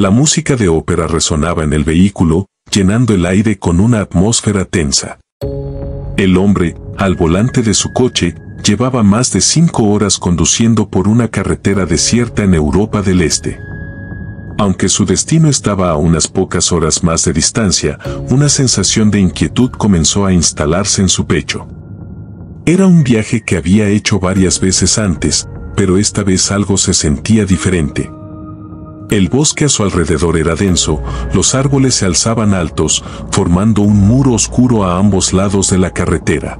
La música de ópera resonaba en el vehículo, llenando el aire con una atmósfera tensa. El hombre, al volante de su coche, llevaba más de 5 horas conduciendo por una carretera desierta en Europa del Este. Aunque su destino estaba a unas pocas horas más de distancia, una sensación de inquietud comenzó a instalarse en su pecho. Era un viaje que había hecho varias veces antes, pero esta vez algo se sentía diferente. El bosque a su alrededor era denso, los árboles se alzaban altos, formando un muro oscuro a ambos lados de la carretera.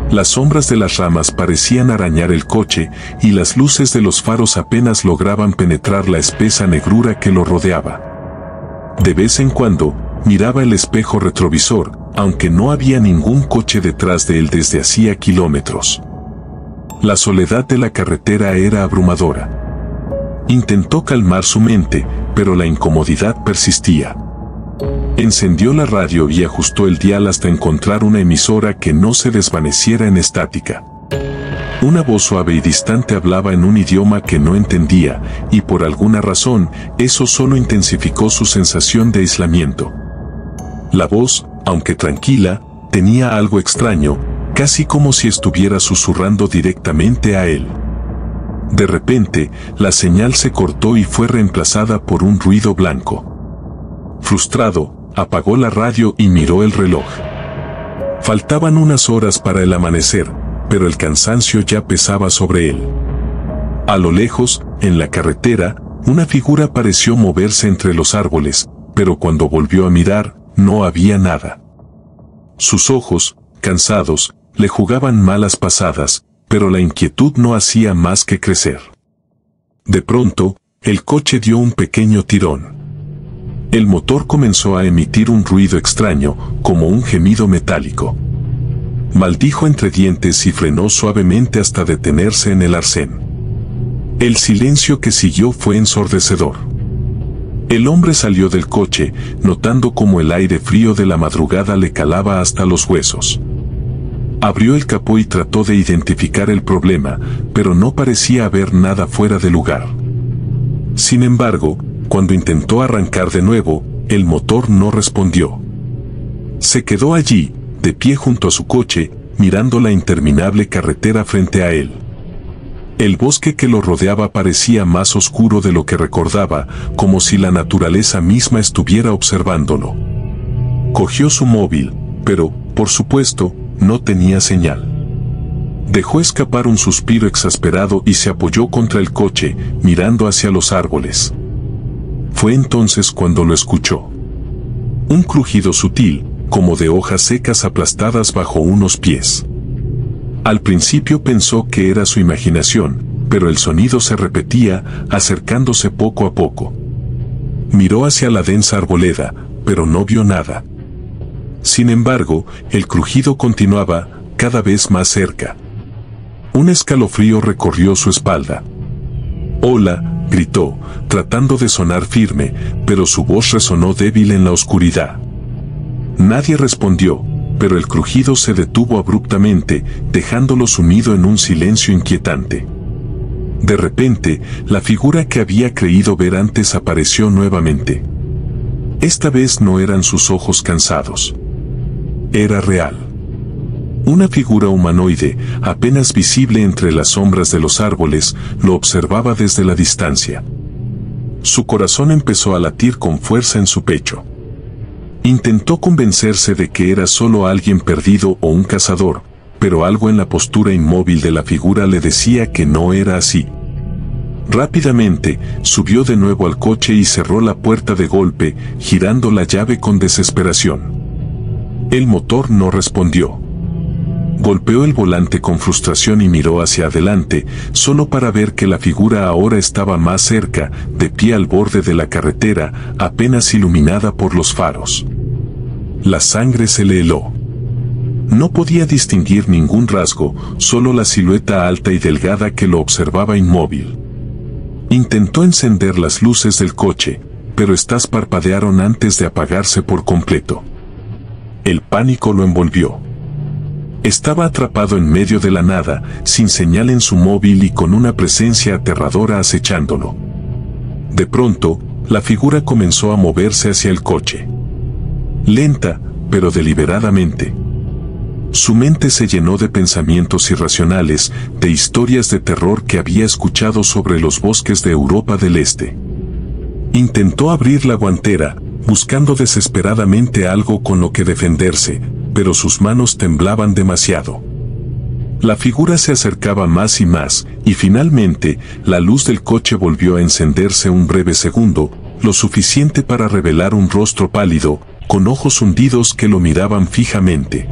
Las sombras de las ramas parecían arañar el coche, y las luces de los faros apenas lograban penetrar la espesa negrura que lo rodeaba. De vez en cuando, miraba el espejo retrovisor, aunque no había ningún coche detrás de él desde hacía kilómetros. La soledad de la carretera era abrumadora. Intentó calmar su mente, pero la incomodidad persistía. Encendió la radio y ajustó el dial hasta encontrar una emisora que no se desvaneciera en estática. Una voz suave y distante hablaba en un idioma que no entendía, y por alguna razón, eso solo intensificó su sensación de aislamiento. La voz, aunque tranquila, tenía algo extraño, casi como si estuviera susurrando directamente a él. De repente, la señal se cortó y fue reemplazada por un ruido blanco. Frustrado, apagó la radio y miró el reloj. Faltaban unas horas para el amanecer, pero el cansancio ya pesaba sobre él. A lo lejos, en la carretera, una figura pareció moverse entre los árboles, pero cuando volvió a mirar, no había nada. Sus ojos, cansados, le jugaban malas pasadas, pero la inquietud no hacía más que crecer. De pronto, el coche dio un pequeño tirón. El motor comenzó a emitir un ruido extraño, como un gemido metálico. Maldijo entre dientes y frenó suavemente hasta detenerse en el arcén. El silencio que siguió fue ensordecedor. El hombre salió del coche, notando cómo el aire frío de la madrugada le calaba hasta los huesos. Abrió el capó y trató de identificar el problema, pero no parecía haber nada fuera de lugar. Sin embargo, cuando intentó arrancar de nuevo, el motor no respondió. Se quedó allí, de pie junto a su coche, mirando la interminable carretera frente a él. El bosque que lo rodeaba parecía más oscuro de lo que recordaba, como si la naturaleza misma estuviera observándolo. Cogió su móvil, pero, por supuesto, no tenía señal. Dejó escapar un suspiro exasperado y se apoyó contra el coche, mirando hacia los árboles. Fue entonces cuando lo escuchó. Un crujido sutil, como de hojas secas aplastadas bajo unos pies. Al principio pensó que era su imaginación, pero el sonido se repetía, acercándose poco a poco. Miró hacia la densa arboleda, pero no vio nada. Sin embargo, el crujido continuaba, cada vez más cerca. Un escalofrío recorrió su espalda. «Hola», gritó, tratando de sonar firme, pero su voz resonó débil en la oscuridad. Nadie respondió, pero el crujido se detuvo abruptamente, dejándolo sumido en un silencio inquietante. De repente, la figura que había creído ver antes apareció nuevamente. Esta vez no eran sus ojos cansados. Era real. Una figura humanoide, apenas visible entre las sombras de los árboles, lo observaba desde la distancia. Su corazón empezó a latir con fuerza en su pecho. Intentó convencerse de que era solo alguien perdido o un cazador, pero algo en la postura inmóvil de la figura le decía que no era así. Rápidamente, subió de nuevo al coche y cerró la puerta de golpe, girando la llave con desesperación. El motor no respondió. Golpeó el volante con frustración y miró hacia adelante, solo para ver que la figura ahora estaba más cerca, de pie al borde de la carretera, apenas iluminada por los faros. La sangre se le heló. No podía distinguir ningún rasgo, solo la silueta alta y delgada que lo observaba inmóvil. Intentó encender las luces del coche, pero estas parpadearon antes de apagarse por completo. El pánico lo envolvió. Estaba atrapado en medio de la nada, sin señal en su móvil y con una presencia aterradora acechándolo. De pronto, la figura comenzó a moverse hacia el coche. Lenta, pero deliberadamente. Su mente se llenó de pensamientos irracionales, de historias de terror que había escuchado sobre los bosques de Europa del Este. Intentó abrir la guantera, buscando desesperadamente algo con lo que defenderse, pero sus manos temblaban demasiado. La figura se acercaba más y más, y finalmente, la luz del coche volvió a encenderse un breve segundo, lo suficiente para revelar un rostro pálido, con ojos hundidos que lo miraban fijamente.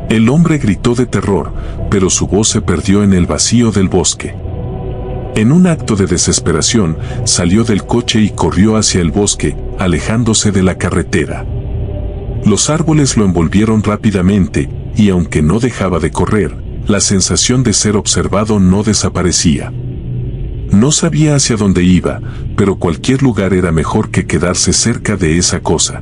El hombre gritó de terror, pero su voz se perdió en el vacío del bosque. En un acto de desesperación, salió del coche y corrió hacia el bosque, alejándose de la carretera. Los árboles lo envolvieron rápidamente, y aunque no dejaba de correr, la sensación de ser observado no desaparecía. No sabía hacia dónde iba, pero cualquier lugar era mejor que quedarse cerca de esa cosa.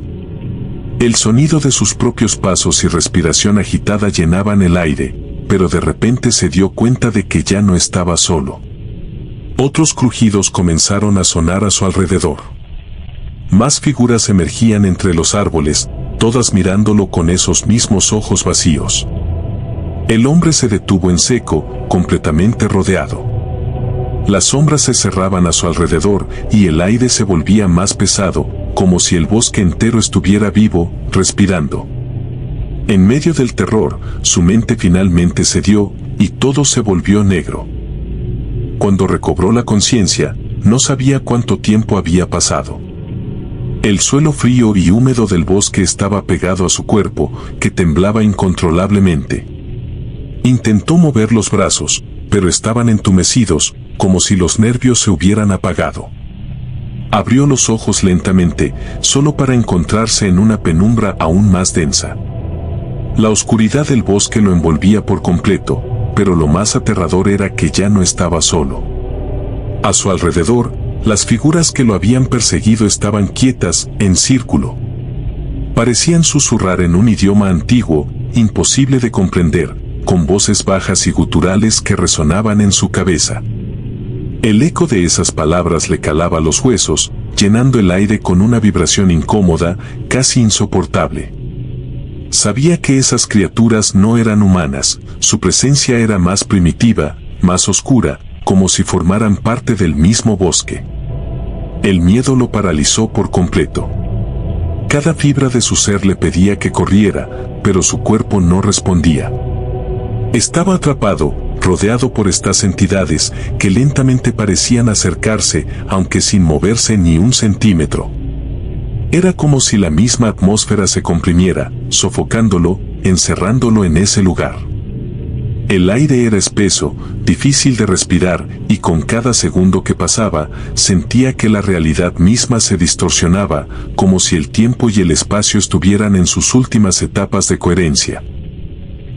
El sonido de sus propios pasos y respiración agitada llenaban el aire, pero de repente se dio cuenta de que ya no estaba solo. Otros crujidos comenzaron a sonar a su alrededor. Más figuras emergían entre los árboles, todas mirándolo con esos mismos ojos vacíos. El hombre se detuvo en seco, completamente rodeado. Las sombras se cerraban a su alrededor y el aire se volvía más pesado, como si el bosque entero estuviera vivo, respirando. En medio del terror, su mente finalmente cedió y todo se volvió negro. Cuando recobró la conciencia, no sabía cuánto tiempo había pasado. El suelo frío y húmedo del bosque estaba pegado a su cuerpo, que temblaba incontrolablemente. Intentó mover los brazos, pero estaban entumecidos, como si los nervios se hubieran apagado. Abrió los ojos lentamente, solo para encontrarse en una penumbra aún más densa. La oscuridad del bosque lo envolvía por completo, pero lo más aterrador era que ya no estaba solo. A su alrededor, las figuras que lo habían perseguido estaban quietas, en círculo. Parecían susurrar en un idioma antiguo, imposible de comprender, con voces bajas y guturales que resonaban en su cabeza. El eco de esas palabras le calaba los huesos, llenando el aire con una vibración incómoda, casi insoportable. Sabía que esas criaturas no eran humanas, su presencia era más primitiva, más oscura, como si formaran parte del mismo bosque. El miedo lo paralizó por completo. Cada fibra de su ser le pedía que corriera, pero su cuerpo no respondía. Estaba atrapado, rodeado por estas entidades que lentamente parecían acercarse, aunque sin moverse ni un centímetro. Era como si la misma atmósfera se comprimiera, sofocándolo, encerrándolo en ese lugar. El aire era espeso, difícil de respirar, y con cada segundo que pasaba, sentía que la realidad misma se distorsionaba, como si el tiempo y el espacio estuvieran en sus últimas etapas de coherencia.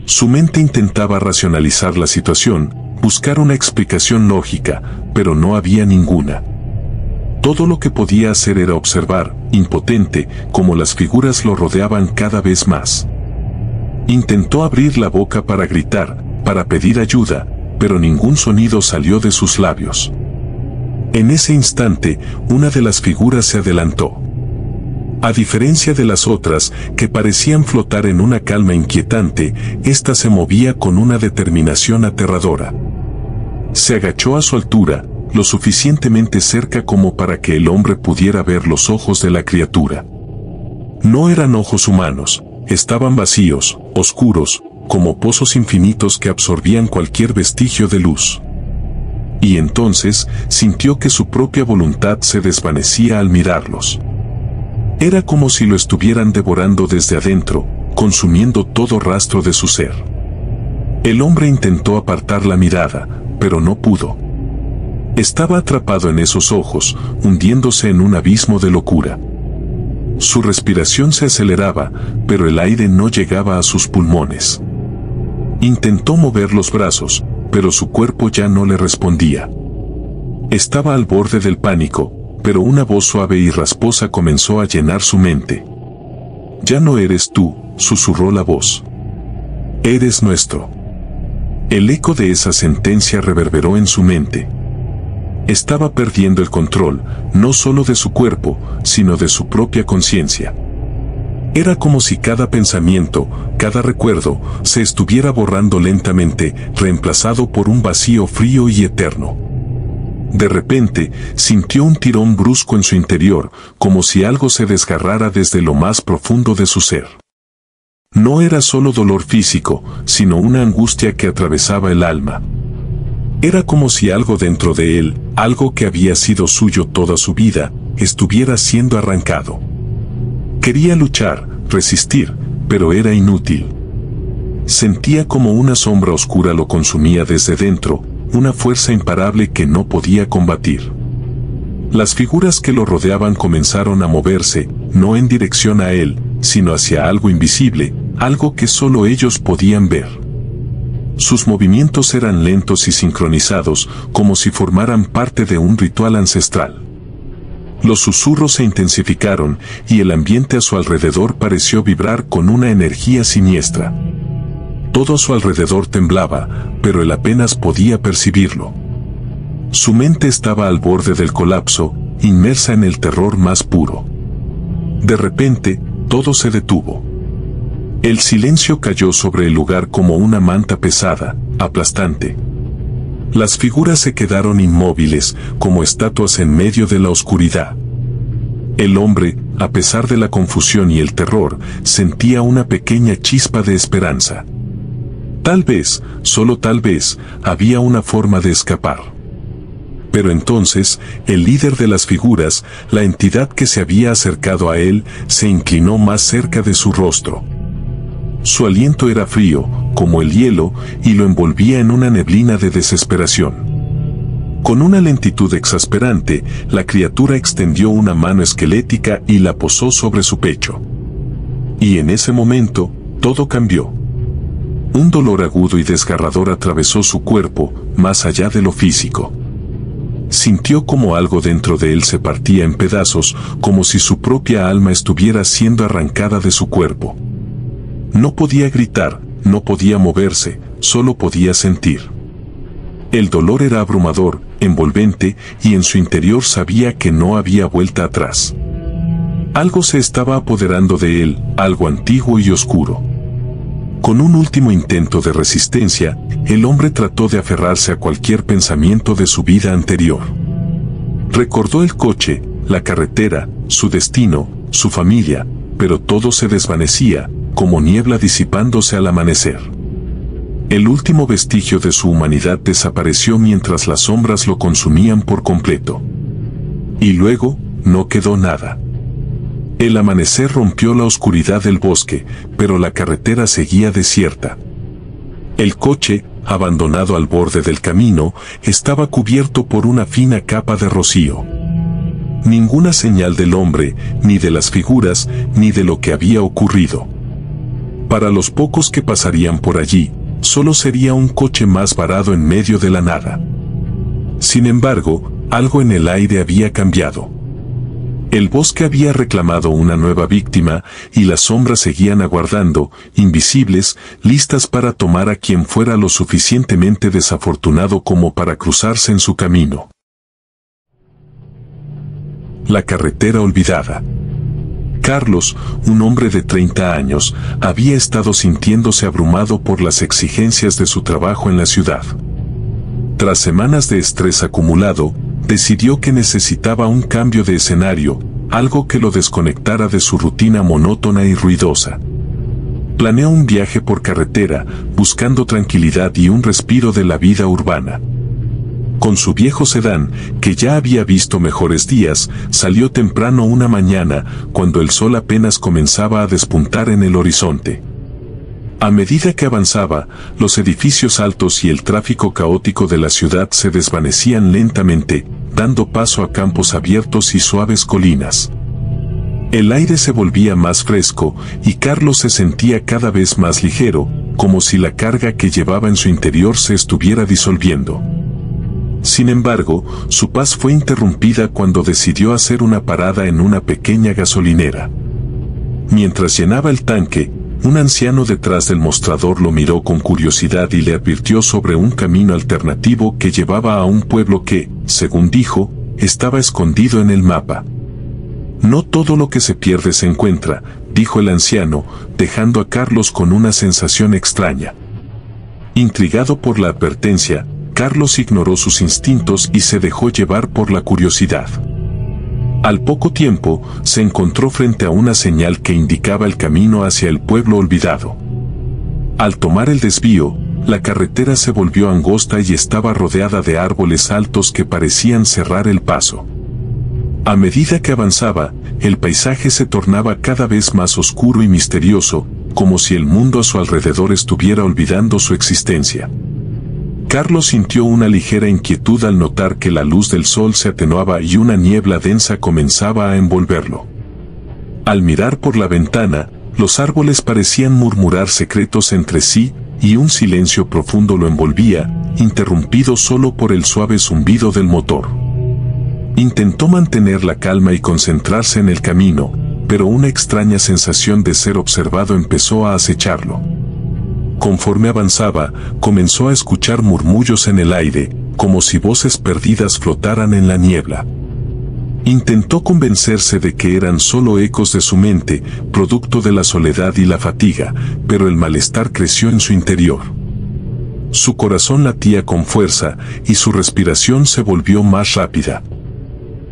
Su mente intentaba racionalizar la situación, buscar una explicación lógica, pero no había ninguna. Todo lo que podía hacer era observar, impotente, como las figuras lo rodeaban cada vez más. Intentó abrir la boca para gritar, para pedir ayuda, pero ningún sonido salió de sus labios. En ese instante, una de las figuras se adelantó. A diferencia de las otras, que parecían flotar en una calma inquietante, esta se movía con una determinación aterradora. Se agachó a su altura, lo suficientemente cerca como para que el hombre pudiera ver los ojos de la criatura. No eran ojos humanos, estaban vacíos, oscuros, como pozos infinitos que absorbían cualquier vestigio de luz. Y entonces, sintió que su propia voluntad se desvanecía al mirarlos. Era como si lo estuvieran devorando desde adentro, consumiendo todo rastro de su ser. El hombre intentó apartar la mirada, pero no pudo. Estaba atrapado en esos ojos, hundiéndose en un abismo de locura. Su respiración se aceleraba, pero el aire no llegaba a sus pulmones. Intentó mover los brazos, pero su cuerpo ya no le respondía. Estaba al borde del pánico, pero una voz suave y rasposa comenzó a llenar su mente. «Ya no eres tú», susurró la voz. «Eres nuestro». El eco de esa sentencia reverberó en su mente. Estaba perdiendo el control, no solo de su cuerpo, sino de su propia conciencia. Era como si cada pensamiento, cada recuerdo, se estuviera borrando lentamente, reemplazado por un vacío frío y eterno. De repente, sintió un tirón brusco en su interior, como si algo se desgarrara desde lo más profundo de su ser. No era solo dolor físico, sino una angustia que atravesaba el alma. Era como si algo dentro de él, algo que había sido suyo toda su vida, estuviera siendo arrancado. Quería luchar, resistir, pero era inútil. Sentía como una sombra oscura lo consumía desde dentro, una fuerza imparable que no podía combatir. Las figuras que lo rodeaban comenzaron a moverse, no en dirección a él, sino hacia algo invisible, algo que solo ellos podían ver. Sus movimientos eran lentos y sincronizados, como si formaran parte de un ritual ancestral. Los susurros se intensificaron, y el ambiente a su alrededor pareció vibrar con una energía siniestra. Todo a su alrededor temblaba, pero él apenas podía percibirlo. Su mente estaba al borde del colapso, inmersa en el terror más puro. De repente, todo se detuvo. El silencio cayó sobre el lugar como una manta pesada, aplastante. Las figuras se quedaron inmóviles, como estatuas en medio de la oscuridad. El hombre, a pesar de la confusión y el terror, sentía una pequeña chispa de esperanza. Tal vez, solo tal vez, había una forma de escapar. Pero entonces, el líder de las figuras, la entidad que se había acercado a él, se inclinó más cerca de su rostro. Su aliento era frío, como el hielo, y lo envolvía en una neblina de desesperación. Con una lentitud exasperante, la criatura extendió una mano esquelética y la posó sobre su pecho. Y en ese momento, todo cambió. Un dolor agudo y desgarrador atravesó su cuerpo, más allá de lo físico. Sintió como algo dentro de él se partía en pedazos, como si su propia alma estuviera siendo arrancada de su cuerpo. No podía gritar, no podía moverse, solo podía sentir. El dolor era abrumador, envolvente, y en su interior sabía que no había vuelta atrás. Algo se estaba apoderando de él, algo antiguo y oscuro. Con un último intento de resistencia, el hombre trató de aferrarse a cualquier pensamiento de su vida anterior. Recordó el coche, la carretera, su destino, su familia, pero todo se desvanecía, como niebla disipándose al amanecer. El último vestigio de su humanidad desapareció mientras las sombras lo consumían por completo. Y luego, no quedó nada. El amanecer rompió la oscuridad del bosque, pero la carretera seguía desierta. El coche, abandonado al borde del camino, estaba cubierto por una fina capa de rocío. Ninguna señal del hombre, ni de las figuras, ni de lo que había ocurrido. Para los pocos que pasarían por allí, solo sería un coche más varado en medio de la nada. Sin embargo, algo en el aire había cambiado. El bosque había reclamado una nueva víctima, y las sombras seguían aguardando, invisibles, listas para tomar a quien fuera lo suficientemente desafortunado como para cruzarse en su camino. La carretera olvidada. Carlos, un hombre de 30 años, había estado sintiéndose abrumado por las exigencias de su trabajo en la ciudad. Tras semanas de estrés acumulado, decidió que necesitaba un cambio de escenario, algo que lo desconectara de su rutina monótona y ruidosa. Planeó un viaje por carretera, buscando tranquilidad y un respiro de la vida urbana. Con su viejo sedán, que ya había visto mejores días, salió temprano una mañana, cuando el sol apenas comenzaba a despuntar en el horizonte. A medida que avanzaba, los edificios altos y el tráfico caótico de la ciudad se desvanecían lentamente, dando paso a campos abiertos y suaves colinas. El aire se volvía más fresco, y Carlos se sentía cada vez más ligero, como si la carga que llevaba en su interior se estuviera disolviendo. Sin embargo, su paz fue interrumpida cuando decidió hacer una parada en una pequeña gasolinera. Mientras llenaba el tanque, un anciano detrás del mostrador lo miró con curiosidad y le advirtió sobre un camino alternativo que llevaba a un pueblo que, según dijo, estaba escondido en el mapa. No todo lo que se pierde se encuentra, dijo el anciano, dejando a Carlos con una sensación extraña. Intrigado por la advertencia, Carlos ignoró sus instintos y se dejó llevar por la curiosidad. Al poco tiempo, se encontró frente a una señal que indicaba el camino hacia el pueblo olvidado. Al tomar el desvío, la carretera se volvió angosta y estaba rodeada de árboles altos que parecían cerrar el paso. A medida que avanzaba, el paisaje se tornaba cada vez más oscuro y misterioso, como si el mundo a su alrededor estuviera olvidando su existencia. Carlos sintió una ligera inquietud al notar que la luz del sol se atenuaba y una niebla densa comenzaba a envolverlo. Al mirar por la ventana, los árboles parecían murmurar secretos entre sí, y un silencio profundo lo envolvía, interrumpido solo por el suave zumbido del motor. Intentó mantener la calma y concentrarse en el camino, pero una extraña sensación de ser observado empezó a acecharlo. Conforme avanzaba, comenzó a escuchar murmullos en el aire, como si voces perdidas flotaran en la niebla. Intentó convencerse de que eran solo ecos de su mente, producto de la soledad y la fatiga, pero el malestar creció en su interior. Su corazón latía con fuerza, y su respiración se volvió más rápida.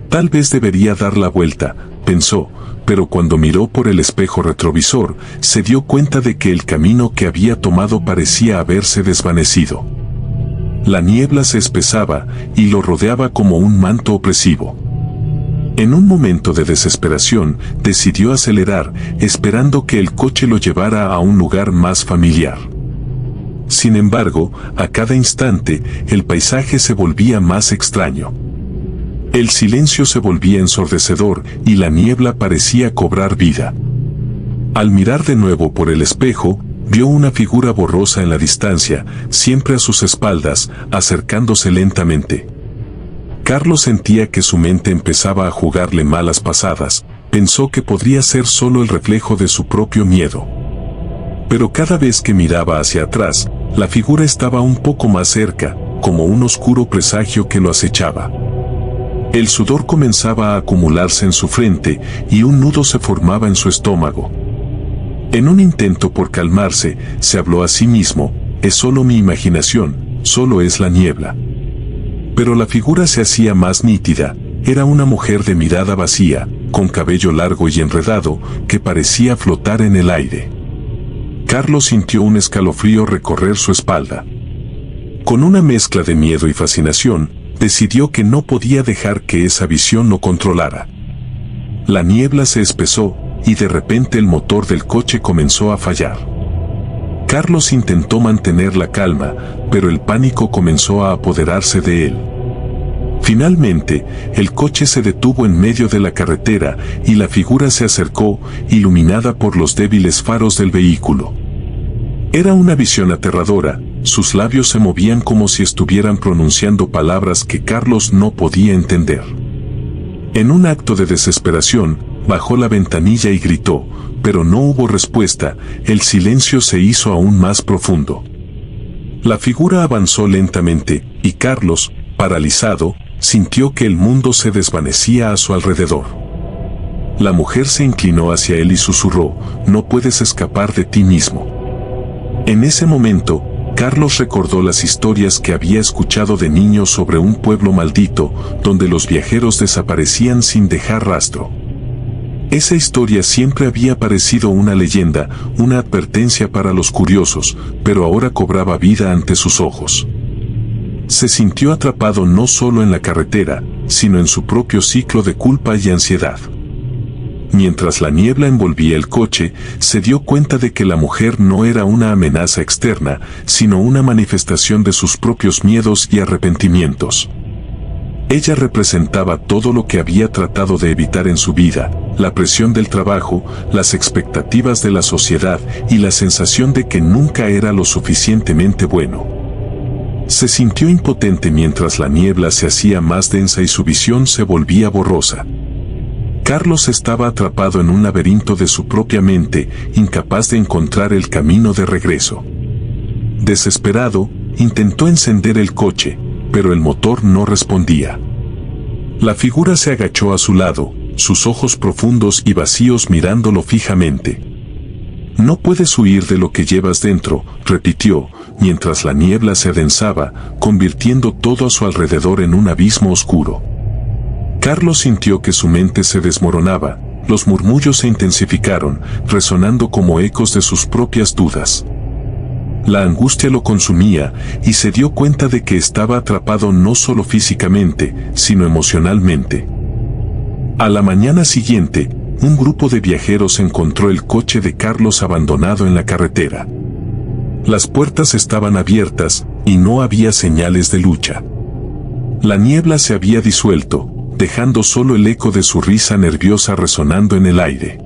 Tal vez debería dar la vuelta, pensó, pero cuando miró por el espejo retrovisor, se dio cuenta de que el camino que había tomado parecía haberse desvanecido. La niebla se espesaba, y lo rodeaba como un manto opresivo. En un momento de desesperación, decidió acelerar, esperando que el coche lo llevara a un lugar más familiar. Sin embargo, a cada instante, el paisaje se volvía más extraño. El silencio se volvía ensordecedor y la niebla parecía cobrar vida. Al mirar de nuevo por el espejo, vio una figura borrosa en la distancia, siempre a sus espaldas, acercándose lentamente. Carlos sentía que su mente empezaba a jugarle malas pasadas, pensó que podría ser solo el reflejo de su propio miedo. Pero cada vez que miraba hacia atrás, la figura estaba un poco más cerca, como un oscuro presagio que lo acechaba. El sudor comenzaba a acumularse en su frente y un nudo se formaba en su estómago. En un intento por calmarse, se habló a sí mismo, es solo mi imaginación, solo es la niebla. Pero la figura se hacía más nítida, era una mujer de mirada vacía, con cabello largo y enredado, que parecía flotar en el aire. Carlos sintió un escalofrío recorrer su espalda. Con una mezcla de miedo y fascinación, decidió que no podía dejar que esa visión lo controlara. La niebla se espesó, y de repente el motor del coche comenzó a fallar. Carlos intentó mantener la calma, pero el pánico comenzó a apoderarse de él. Finalmente, el coche se detuvo en medio de la carretera, y la figura se acercó, iluminada por los débiles faros del vehículo. Era una visión aterradora, sus labios se movían como si estuvieran pronunciando palabras que Carlos no podía entender. En un acto de desesperación, bajó la ventanilla y gritó, pero no hubo respuesta, el silencio se hizo aún más profundo. La figura avanzó lentamente, y Carlos, paralizado, sintió que el mundo se desvanecía a su alrededor. La mujer se inclinó hacia él y susurró, no puedes escapar de ti mismo. En ese momento, Carlos recordó las historias que había escuchado de niño sobre un pueblo maldito, donde los viajeros desaparecían sin dejar rastro. Esa historia siempre había parecido una leyenda, una advertencia para los curiosos, pero ahora cobraba vida ante sus ojos. Se sintió atrapado no solo en la carretera, sino en su propio ciclo de culpa y ansiedad. Mientras la niebla envolvía el coche, se dio cuenta de que la mujer no era una amenaza externa, sino una manifestación de sus propios miedos y arrepentimientos. Ella representaba todo lo que había tratado de evitar en su vida, la presión del trabajo, las expectativas de la sociedad y la sensación de que nunca era lo suficientemente bueno. Se sintió impotente mientras la niebla se hacía más densa y su visión se volvía borrosa. Carlos estaba atrapado en un laberinto de su propia mente, incapaz de encontrar el camino de regreso. Desesperado, intentó encender el coche, pero el motor no respondía. La figura se agachó a su lado, sus ojos profundos y vacíos mirándolo fijamente. «No puedes huir de lo que llevas dentro», repitió, mientras la niebla se adensaba, convirtiendo todo a su alrededor en un abismo oscuro. Carlos sintió que su mente se desmoronaba, los murmullos se intensificaron, resonando como ecos de sus propias dudas. La angustia lo consumía, y se dio cuenta de que estaba atrapado no solo físicamente, sino emocionalmente. A la mañana siguiente, un grupo de viajeros encontró el coche de Carlos abandonado en la carretera. Las puertas estaban abiertas, y no había señales de lucha. La niebla se había disuelto, dejando solo el eco de su risa nerviosa resonando en el aire.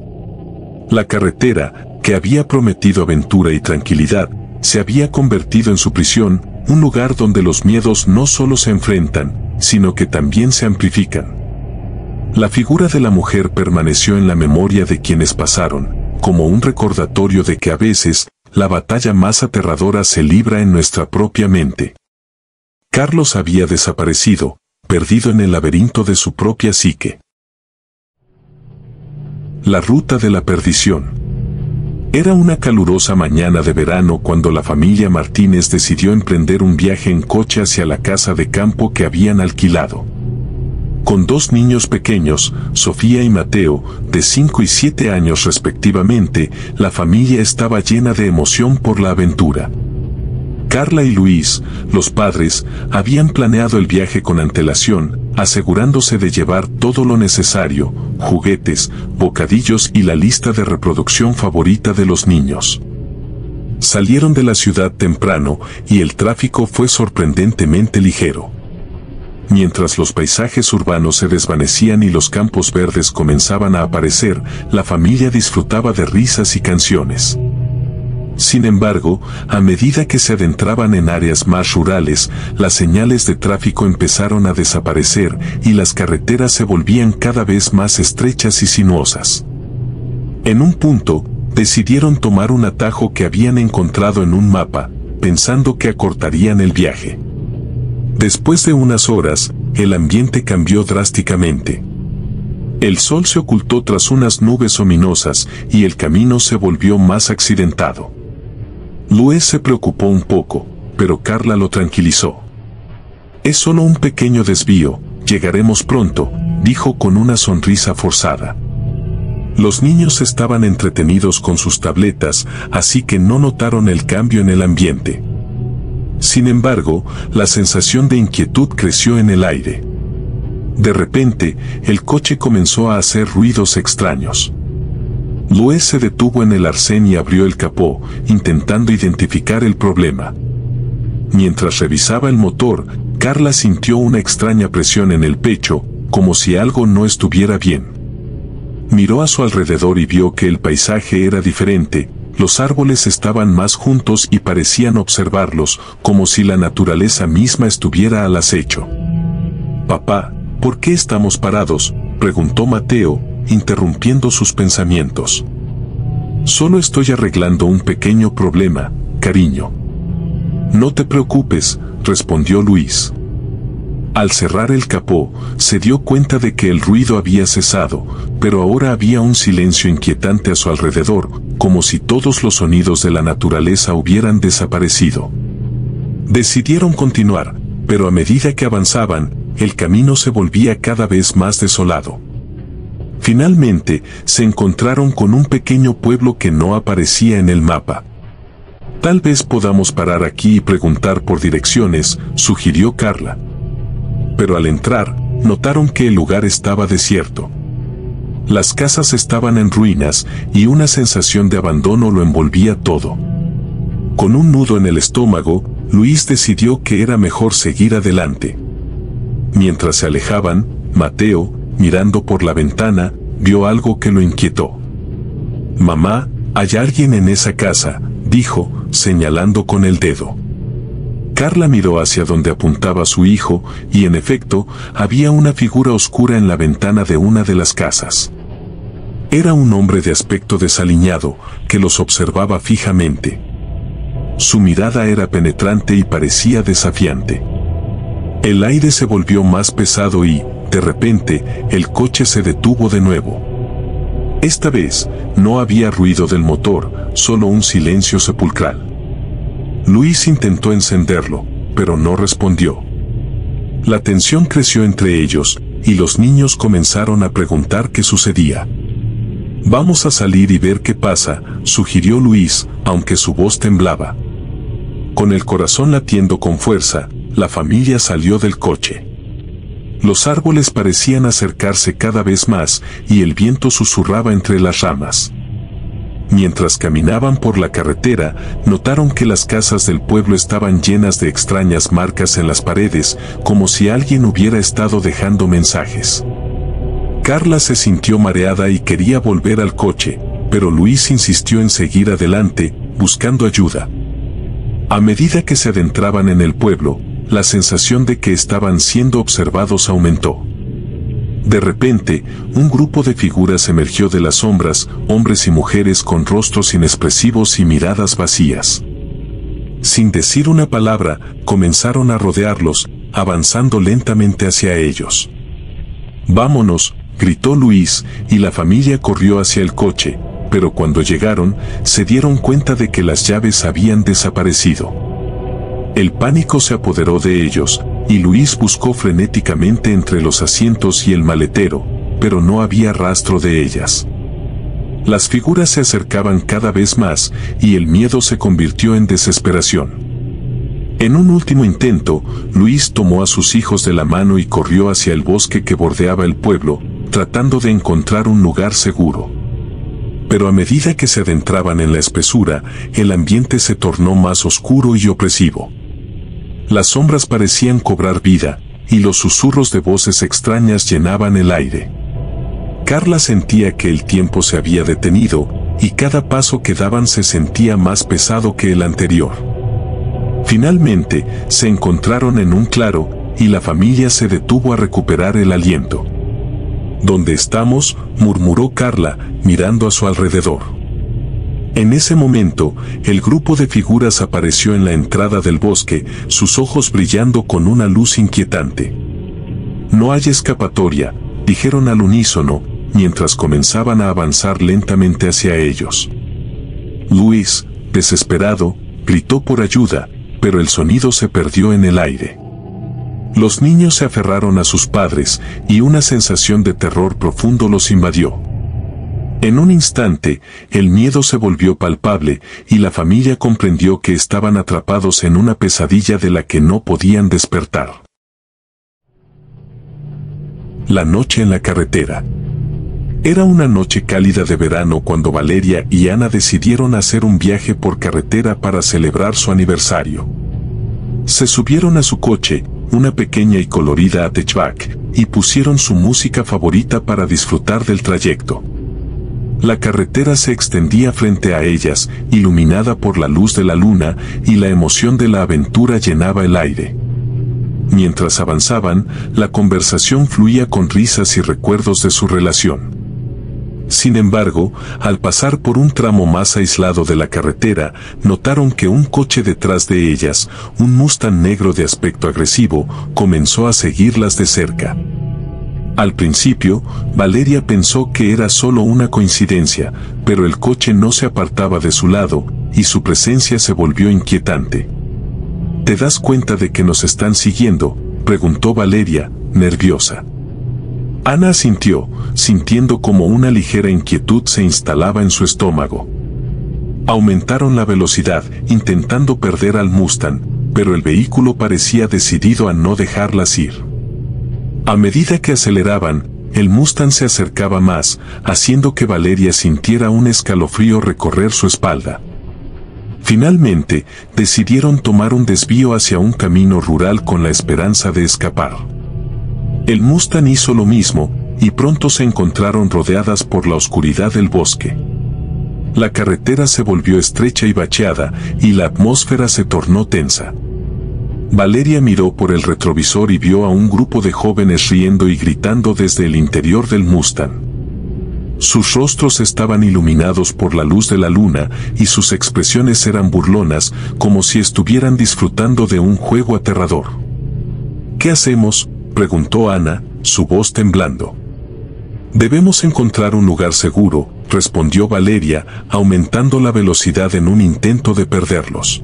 La carretera, que había prometido aventura y tranquilidad, se había convertido en su prisión, un lugar donde los miedos no solo se enfrentan, sino que también se amplifican. La figura de la mujer permaneció en la memoria de quienes pasaron, como un recordatorio de que a veces, la batalla más aterradora se libra en nuestra propia mente. Carlos había desaparecido, perdido en el laberinto de su propia psique. La ruta de la perdición. Era una calurosa mañana de verano cuando la familia Martínez decidió emprender un viaje en coche hacia la casa de campo que habían alquilado. Con 2 niños pequeños, Sofía y Mateo, de 5 y 7 años respectivamente, la familia estaba llena de emoción por la aventura. Carla y Luis, los padres, habían planeado el viaje con antelación, asegurándose de llevar todo lo necesario, juguetes, bocadillos y la lista de reproducción favorita de los niños. Salieron de la ciudad temprano y el tráfico fue sorprendentemente ligero. Mientras los paisajes urbanos se desvanecían y los campos verdes comenzaban a aparecer, la familia disfrutaba de risas y canciones. Sin embargo, a medida que se adentraban en áreas más rurales, las señales de tráfico empezaron a desaparecer y las carreteras se volvían cada vez más estrechas y sinuosas. En un punto, decidieron tomar un atajo que habían encontrado en un mapa, pensando que acortarían el viaje. Después de unas horas, el ambiente cambió drásticamente. El sol se ocultó tras unas nubes ominosas y el camino se volvió más accidentado. Luis se preocupó un poco, pero Carla lo tranquilizó. «Es solo un pequeño desvío, llegaremos pronto», dijo con una sonrisa forzada. Los niños estaban entretenidos con sus tabletas, así que no notaron el cambio en el ambiente. Sin embargo, la sensación de inquietud creció en el aire. De repente, el coche comenzó a hacer ruidos extraños. Luis se detuvo en el arcén y abrió el capó, intentando identificar el problema. Mientras revisaba el motor, Carla sintió una extraña presión en el pecho, como si algo no estuviera bien. Miró a su alrededor y vio que el paisaje era diferente. Los árboles estaban más juntos y parecían observarlos, como si la naturaleza misma estuviera al acecho. «Papá, ¿por qué estamos parados?», preguntó Mateo, interrumpiendo sus pensamientos. «Solo estoy arreglando un pequeño problema, cariño». «No te preocupes», respondió Luis. Al cerrar el capó, se dio cuenta de que el ruido había cesado, pero ahora había un silencio inquietante a su alrededor, como si todos los sonidos de la naturaleza hubieran desaparecido. Decidieron continuar, pero a medida que avanzaban, el camino se volvía cada vez más desolado. Finalmente, se encontraron con un pequeño pueblo que no aparecía en el mapa. «Tal vez podamos parar aquí y preguntar por direcciones», sugirió Carla. Pero al entrar, notaron que el lugar estaba desierto. Las casas estaban en ruinas y una sensación de abandono lo envolvía todo. Con un nudo en el estómago, Luis decidió que era mejor seguir adelante. Mientras se alejaban, Mateo, mirando por la ventana, vio algo que lo inquietó. «Mamá, hay alguien en esa casa», dijo, señalando con el dedo. Carla miró hacia donde apuntaba su hijo, y en efecto, había una figura oscura en la ventana de una de las casas. Era un hombre de aspecto desaliñado, que los observaba fijamente. Su mirada era penetrante y parecía desafiante. El aire se volvió más pesado y, de repente, el coche se detuvo de nuevo. Esta vez, no había ruido del motor, solo un silencio sepulcral. Luis intentó encenderlo, pero no respondió. La tensión creció entre ellos, y los niños comenzaron a preguntar qué sucedía. «Vamos a salir y ver qué pasa», sugirió Luis, aunque su voz temblaba. Con el corazón latiendo con fuerza, la familia salió del coche. Los árboles parecían acercarse cada vez más, y el viento susurraba entre las ramas. Mientras caminaban por la carretera, notaron que las casas del pueblo estaban llenas de extrañas marcas en las paredes, como si alguien hubiera estado dejando mensajes. Carla se sintió mareada y quería volver al coche, pero Luis insistió en seguir adelante, buscando ayuda. A medida que se adentraban en el pueblo, la sensación de que estaban siendo observados aumentó. De repente, un grupo de figuras emergió de las sombras, hombres y mujeres con rostros inexpresivos y miradas vacías. Sin decir una palabra, comenzaron a rodearlos, avanzando lentamente hacia ellos. «Vámonos», gritó Luis, y la familia corrió hacia el coche, pero cuando llegaron, se dieron cuenta de que las llaves habían desaparecido. El pánico se apoderó de ellos, y Luis buscó frenéticamente entre los asientos y el maletero, pero no había rastro de ellas. Las figuras se acercaban cada vez más, y el miedo se convirtió en desesperación. En un último intento, Luis tomó a sus hijos de la mano y corrió hacia el bosque que bordeaba el pueblo, tratando de encontrar un lugar seguro. Pero a medida que se adentraban en la espesura, el ambiente se tornó más oscuro y opresivo. Las sombras parecían cobrar vida, y los susurros de voces extrañas llenaban el aire. Carla sentía que el tiempo se había detenido, y cada paso que daban se sentía más pesado que el anterior. Finalmente, se encontraron en un claro, y la familia se detuvo a recuperar el aliento. «¿Dónde estamos?», murmuró Carla, mirando a su alrededor. En ese momento, el grupo de figuras apareció en la entrada del bosque, sus ojos brillando con una luz inquietante. «No hay escapatoria», dijeron al unísono, mientras comenzaban a avanzar lentamente hacia ellos. Luis, desesperado, gritó por ayuda, pero el sonido se perdió en el aire. Los niños se aferraron a sus padres, y una sensación de terror profundo los invadió. En un instante, el miedo se volvió palpable, y la familia comprendió que estaban atrapados en una pesadilla de la que no podían despertar. La noche en la carretera. Era una noche cálida de verano cuando Valeria y Ana decidieron hacer un viaje por carretera para celebrar su aniversario. Se subieron a su coche, una pequeña y colorida hatchback, y pusieron su música favorita para disfrutar del trayecto. La carretera se extendía frente a ellas, iluminada por la luz de la luna, y la emoción de la aventura llenaba el aire. Mientras avanzaban, la conversación fluía con risas y recuerdos de su relación. Sin embargo, al pasar por un tramo más aislado de la carretera, notaron que un coche detrás de ellas, un Mustang negro de aspecto agresivo, comenzó a seguirlas de cerca. Al principio, Valeria pensó que era solo una coincidencia, pero el coche no se apartaba de su lado, y su presencia se volvió inquietante. ¿Te das cuenta de que nos están siguiendo?, preguntó Valeria, nerviosa. Ana asintió, sintiendo como una ligera inquietud se instalaba en su estómago. Aumentaron la velocidad, intentando perder al Mustang, pero el vehículo parecía decidido a no dejarlas ir. A medida que aceleraban, el Mustang se acercaba más, haciendo que Valeria sintiera un escalofrío recorrer su espalda. Finalmente, decidieron tomar un desvío hacia un camino rural con la esperanza de escapar. El Mustang hizo lo mismo, y pronto se encontraron rodeadas por la oscuridad del bosque. La carretera se volvió estrecha y bacheada, y la atmósfera se tornó tensa. Valeria miró por el retrovisor y vio a un grupo de jóvenes riendo y gritando desde el interior del Mustang. Sus rostros estaban iluminados por la luz de la luna y sus expresiones eran burlonas, como si estuvieran disfrutando de un juego aterrador. ¿Qué hacemos?, preguntó Ana, su voz temblando. Debemos encontrar un lugar seguro, respondió Valeria, aumentando la velocidad en un intento de perderlos.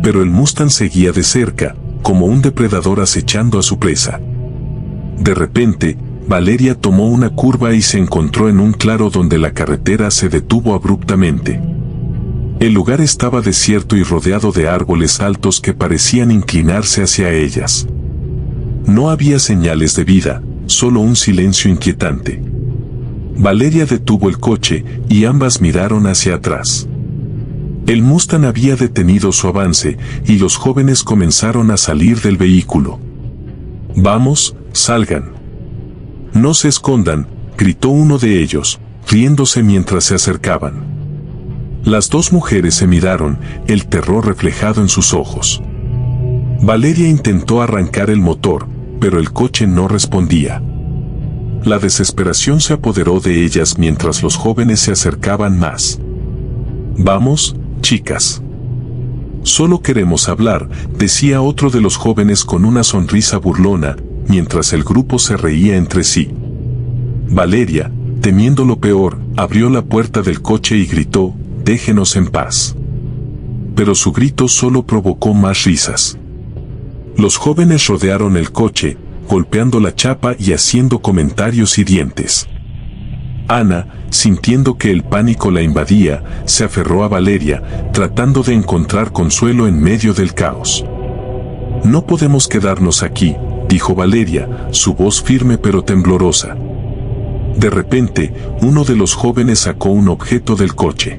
Pero el Mustang seguía de cerca, como un depredador acechando a su presa. De repente, Valeria tomó una curva y se encontró en un claro donde la carretera se detuvo abruptamente. El lugar estaba desierto y rodeado de árboles altos que parecían inclinarse hacia ellas. No había señales de vida, solo un silencio inquietante. Valeria detuvo el coche y ambas miraron hacia atrás. El Mustang había detenido su avance y los jóvenes comenzaron a salir del vehículo. «Vamos, salgan. No se escondan», gritó uno de ellos, riéndose mientras se acercaban. Las dos mujeres se miraron, el terror reflejado en sus ojos. Valeria intentó arrancar el motor, pero el coche no respondía. La desesperación se apoderó de ellas mientras los jóvenes se acercaban más. «Vamos, chicas. Solo queremos hablar», decía otro de los jóvenes con una sonrisa burlona, mientras el grupo se reía entre sí. Valeria, temiendo lo peor, abrió la puerta del coche y gritó: «Déjenos en paz». Pero su grito solo provocó más risas. Los jóvenes rodearon el coche, golpeando la chapa y haciendo comentarios hirientes. Ana, sintiendo que el pánico la invadía, se aferró a Valeria, tratando de encontrar consuelo en medio del caos. «No podemos quedarnos aquí», dijo Valeria, su voz firme pero temblorosa. De repente, uno de los jóvenes sacó un objeto del coche.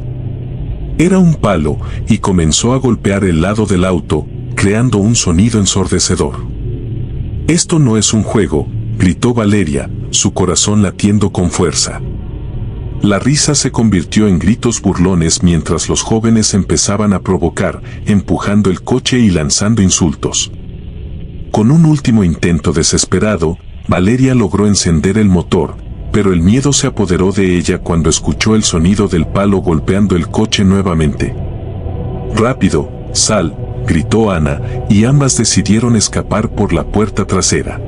Era un palo, y comenzó a golpear el lado del auto, creando un sonido ensordecedor. «Esto no es un juego», gritó Valeria, su corazón latiendo con fuerza. La risa se convirtió en gritos burlones mientras los jóvenes empezaban a provocar, empujando el coche y lanzando insultos. Con un último intento desesperado, Valeria logró encender el motor, pero el miedo se apoderó de ella cuando escuchó el sonido del palo golpeando el coche nuevamente. «Rápido, sal», gritó Ana, y ambas decidieron escapar por la puerta trasera.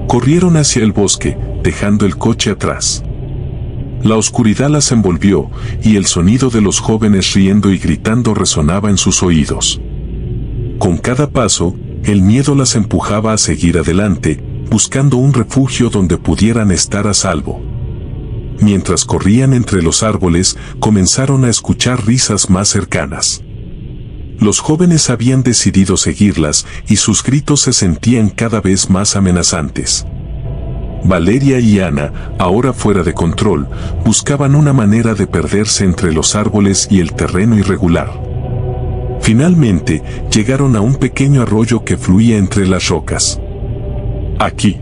Corrieron hacia el bosque, dejando el coche atrás. La oscuridad las envolvió, y el sonido de los jóvenes riendo y gritando resonaba en sus oídos. Con cada paso, el miedo las empujaba a seguir adelante, buscando un refugio donde pudieran estar a salvo. Mientras corrían entre los árboles, comenzaron a escuchar risas más cercanas. Los jóvenes habían decidido seguirlas, y sus gritos se sentían cada vez más amenazantes. Valeria y Ana, ahora fuera de control, buscaban una manera de perderse entre los árboles y el terreno irregular. Finalmente, llegaron a un pequeño arroyo que fluía entre las rocas. «Aquí.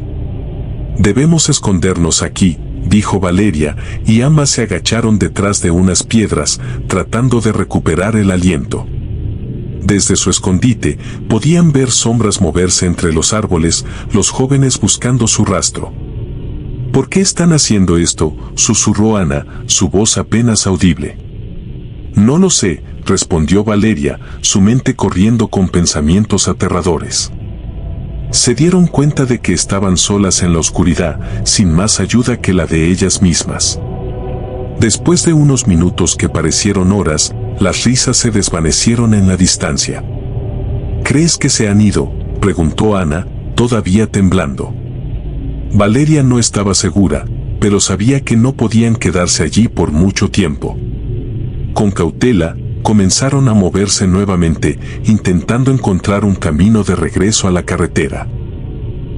Debemos escondernos aquí», dijo Valeria, y ambas se agacharon detrás de unas piedras, tratando de recuperar el aliento. Desde su escondite, podían ver sombras moverse entre los árboles, los jóvenes buscando su rastro. «¿Por qué están haciendo esto?», susurró Ana, su voz apenas audible. «No lo sé», respondió Valeria, su mente corriendo con pensamientos aterradores. Se dieron cuenta de que estaban solas en la oscuridad, sin más ayuda que la de ellas mismas. Después de unos minutos que parecieron horas, las risas se desvanecieron en la distancia. «¿Crees que se han ido?», preguntó Ana, todavía temblando. Valeria no estaba segura, pero sabía que no podían quedarse allí por mucho tiempo. Con cautela, comenzaron a moverse nuevamente, intentando encontrar un camino de regreso a la carretera.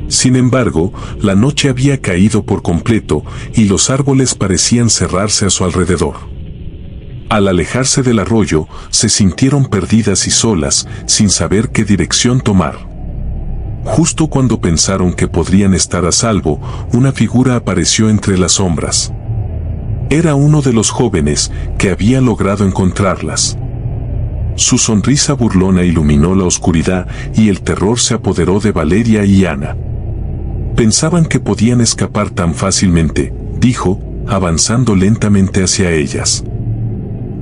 Sin embargo, la noche había caído por completo, y los árboles parecían cerrarse a su alrededor. Al alejarse del arroyo, se sintieron perdidas y solas, sin saber qué dirección tomar. Justo cuando pensaron que podrían estar a salvo, una figura apareció entre las sombras. Era uno de los jóvenes, que había logrado encontrarlas. Su sonrisa burlona iluminó la oscuridad y el terror se apoderó de Valeria y Ana. Pensaban que podían escapar tan fácilmente, dijo, avanzando lentamente hacia ellas.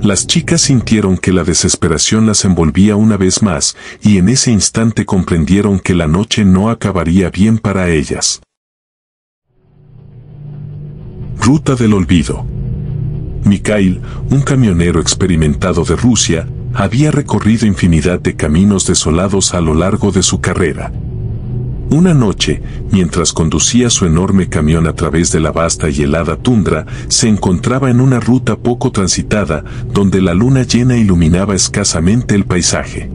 Las chicas sintieron que la desesperación las envolvía una vez más, y en ese instante comprendieron que la noche no acabaría bien para ellas. Ruta del olvido. Mikhail, un camionero experimentado de Rusia, había recorrido infinidad de caminos desolados a lo largo de su carrera. Una noche, mientras conducía su enorme camión a través de la vasta y helada tundra, se encontraba en una ruta poco transitada, donde la luna llena iluminaba escasamente el paisaje.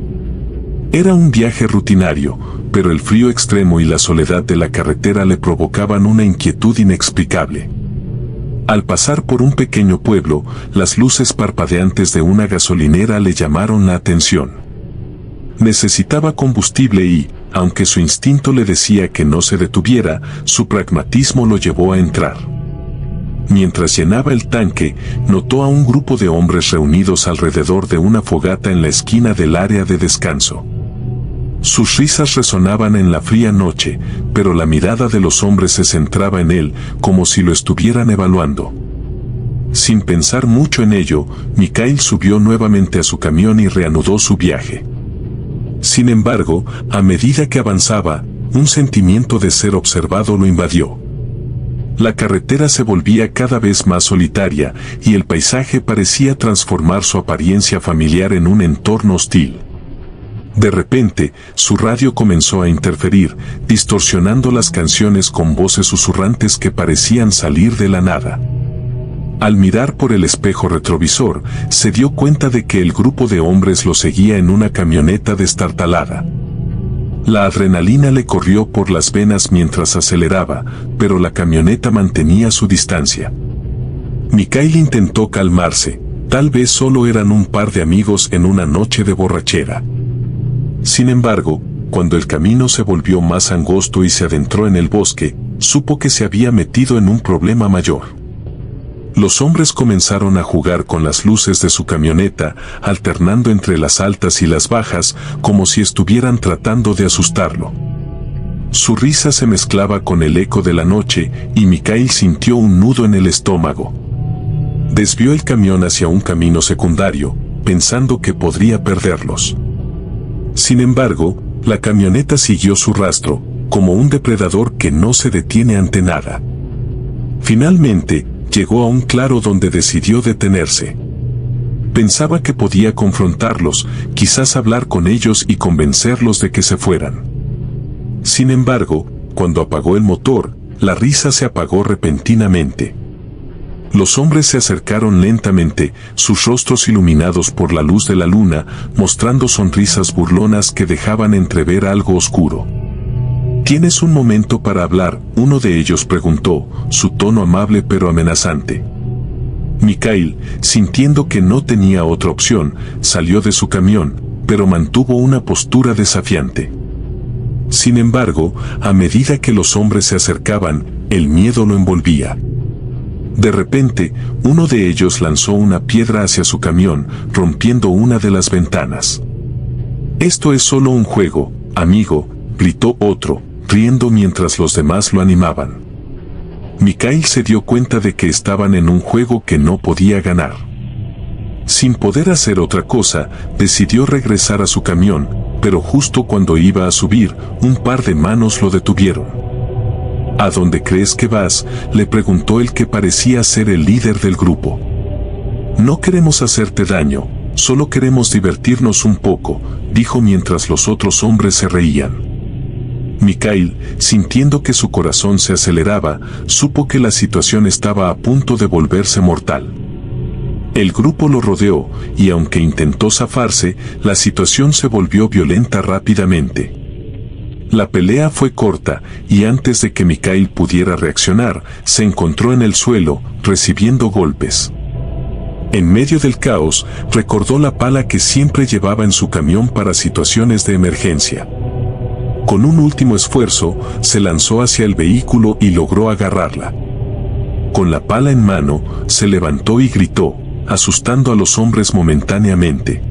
Era un viaje rutinario, pero el frío extremo y la soledad de la carretera le provocaban una inquietud inexplicable. Al pasar por un pequeño pueblo, las luces parpadeantes de una gasolinera le llamaron la atención. Necesitaba combustible y, aunque su instinto le decía que no se detuviera, su pragmatismo lo llevó a entrar. Mientras llenaba el tanque, notó a un grupo de hombres reunidos alrededor de una fogata en la esquina del área de descanso. Sus risas resonaban en la fría noche, pero la mirada de los hombres se centraba en él, como si lo estuvieran evaluando. Sin pensar mucho en ello, Mikhail subió nuevamente a su camión y reanudó su viaje. Sin embargo, a medida que avanzaba, un sentimiento de ser observado lo invadió. La carretera se volvía cada vez más solitaria, y el paisaje parecía transformar su apariencia familiar en un entorno hostil. De repente, su radio comenzó a interferir, distorsionando las canciones con voces susurrantes que parecían salir de la nada. Al mirar por el espejo retrovisor, se dio cuenta de que el grupo de hombres lo seguía en una camioneta destartalada. La adrenalina le corrió por las venas mientras aceleraba, pero la camioneta mantenía su distancia. Mikhail intentó calmarse, tal vez solo eran un par de amigos en una noche de borrachera. Sin embargo, cuando el camino se volvió más angosto y se adentró en el bosque, supo que se había metido en un problema mayor. Los hombres comenzaron a jugar con las luces de su camioneta, alternando entre las altas y las bajas, como si estuvieran tratando de asustarlo. Su risa se mezclaba con el eco de la noche, y Mikhail sintió un nudo en el estómago. Desvió el camión hacia un camino secundario, pensando que podría perderlos. Sin embargo, la camioneta siguió su rastro, como un depredador que no se detiene ante nada. Finalmente, llegó a un claro donde decidió detenerse. Pensaba que podía confrontarlos, quizás hablar con ellos y convencerlos de que se fueran. Sin embargo, cuando apagó el motor, la risa se apagó repentinamente. Los hombres se acercaron lentamente, sus rostros iluminados por la luz de la luna, mostrando sonrisas burlonas que dejaban entrever algo oscuro. «¿Tienes un momento para hablar?», uno de ellos preguntó, su tono amable pero amenazante. Mikhail, sintiendo que no tenía otra opción, salió de su camión, pero mantuvo una postura desafiante. Sin embargo, a medida que los hombres se acercaban, el miedo lo envolvía. De repente, uno de ellos lanzó una piedra hacia su camión, rompiendo una de las ventanas. «Esto es solo un juego, amigo», gritó otro, riendo mientras los demás lo animaban. Mikhail se dio cuenta de que estaban en un juego que no podía ganar. Sin poder hacer otra cosa, decidió regresar a su camión, pero justo cuando iba a subir, un par de manos lo detuvieron. «¿A dónde crees que vas?», le preguntó el que parecía ser el líder del grupo. «No queremos hacerte daño, solo queremos divertirnos un poco», dijo mientras los otros hombres se reían. Mikhail, sintiendo que su corazón se aceleraba, supo que la situación estaba a punto de volverse mortal. El grupo lo rodeó, y aunque intentó zafarse, la situación se volvió violenta rápidamente. La pelea fue corta, y antes de que Mikhail pudiera reaccionar, se encontró en el suelo, recibiendo golpes. En medio del caos, recordó la pala que siempre llevaba en su camión para situaciones de emergencia. Con un último esfuerzo, se lanzó hacia el vehículo y logró agarrarla. Con la pala en mano, se levantó y gritó, asustando a los hombres momentáneamente.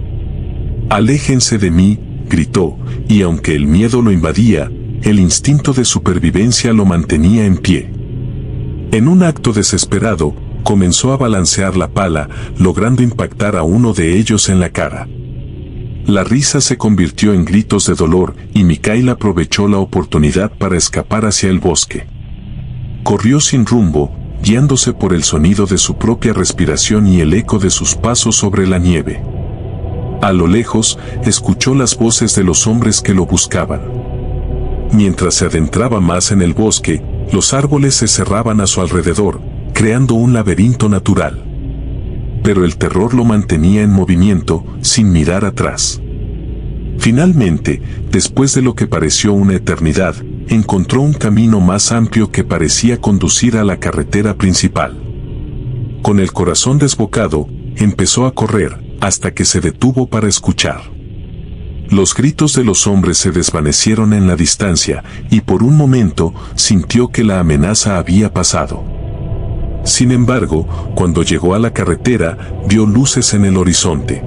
«Aléjense de mí», gritó, y aunque el miedo lo invadía, el instinto de supervivencia lo mantenía en pie. En un acto desesperado, comenzó a balancear la pala, logrando impactar a uno de ellos en la cara. La risa se convirtió en gritos de dolor y Mikhail aprovechó la oportunidad para escapar hacia el bosque. Corrió sin rumbo, guiándose por el sonido de su propia respiración y el eco de sus pasos sobre la nieve. A lo lejos, escuchó las voces de los hombres que lo buscaban. Mientras se adentraba más en el bosque, los árboles se cerraban a su alrededor, creando un laberinto natural. Pero el terror lo mantenía en movimiento, sin mirar atrás. Finalmente, después de lo que pareció una eternidad, encontró un camino más amplio que parecía conducir a la carretera principal. Con el corazón desbocado, empezó a correr, hasta que se detuvo para escuchar. Los gritos de los hombres se desvanecieron en la distancia, y por un momento sintió que la amenaza había pasado. Sin embargo, cuando llegó a la carretera, vio luces en el horizonte.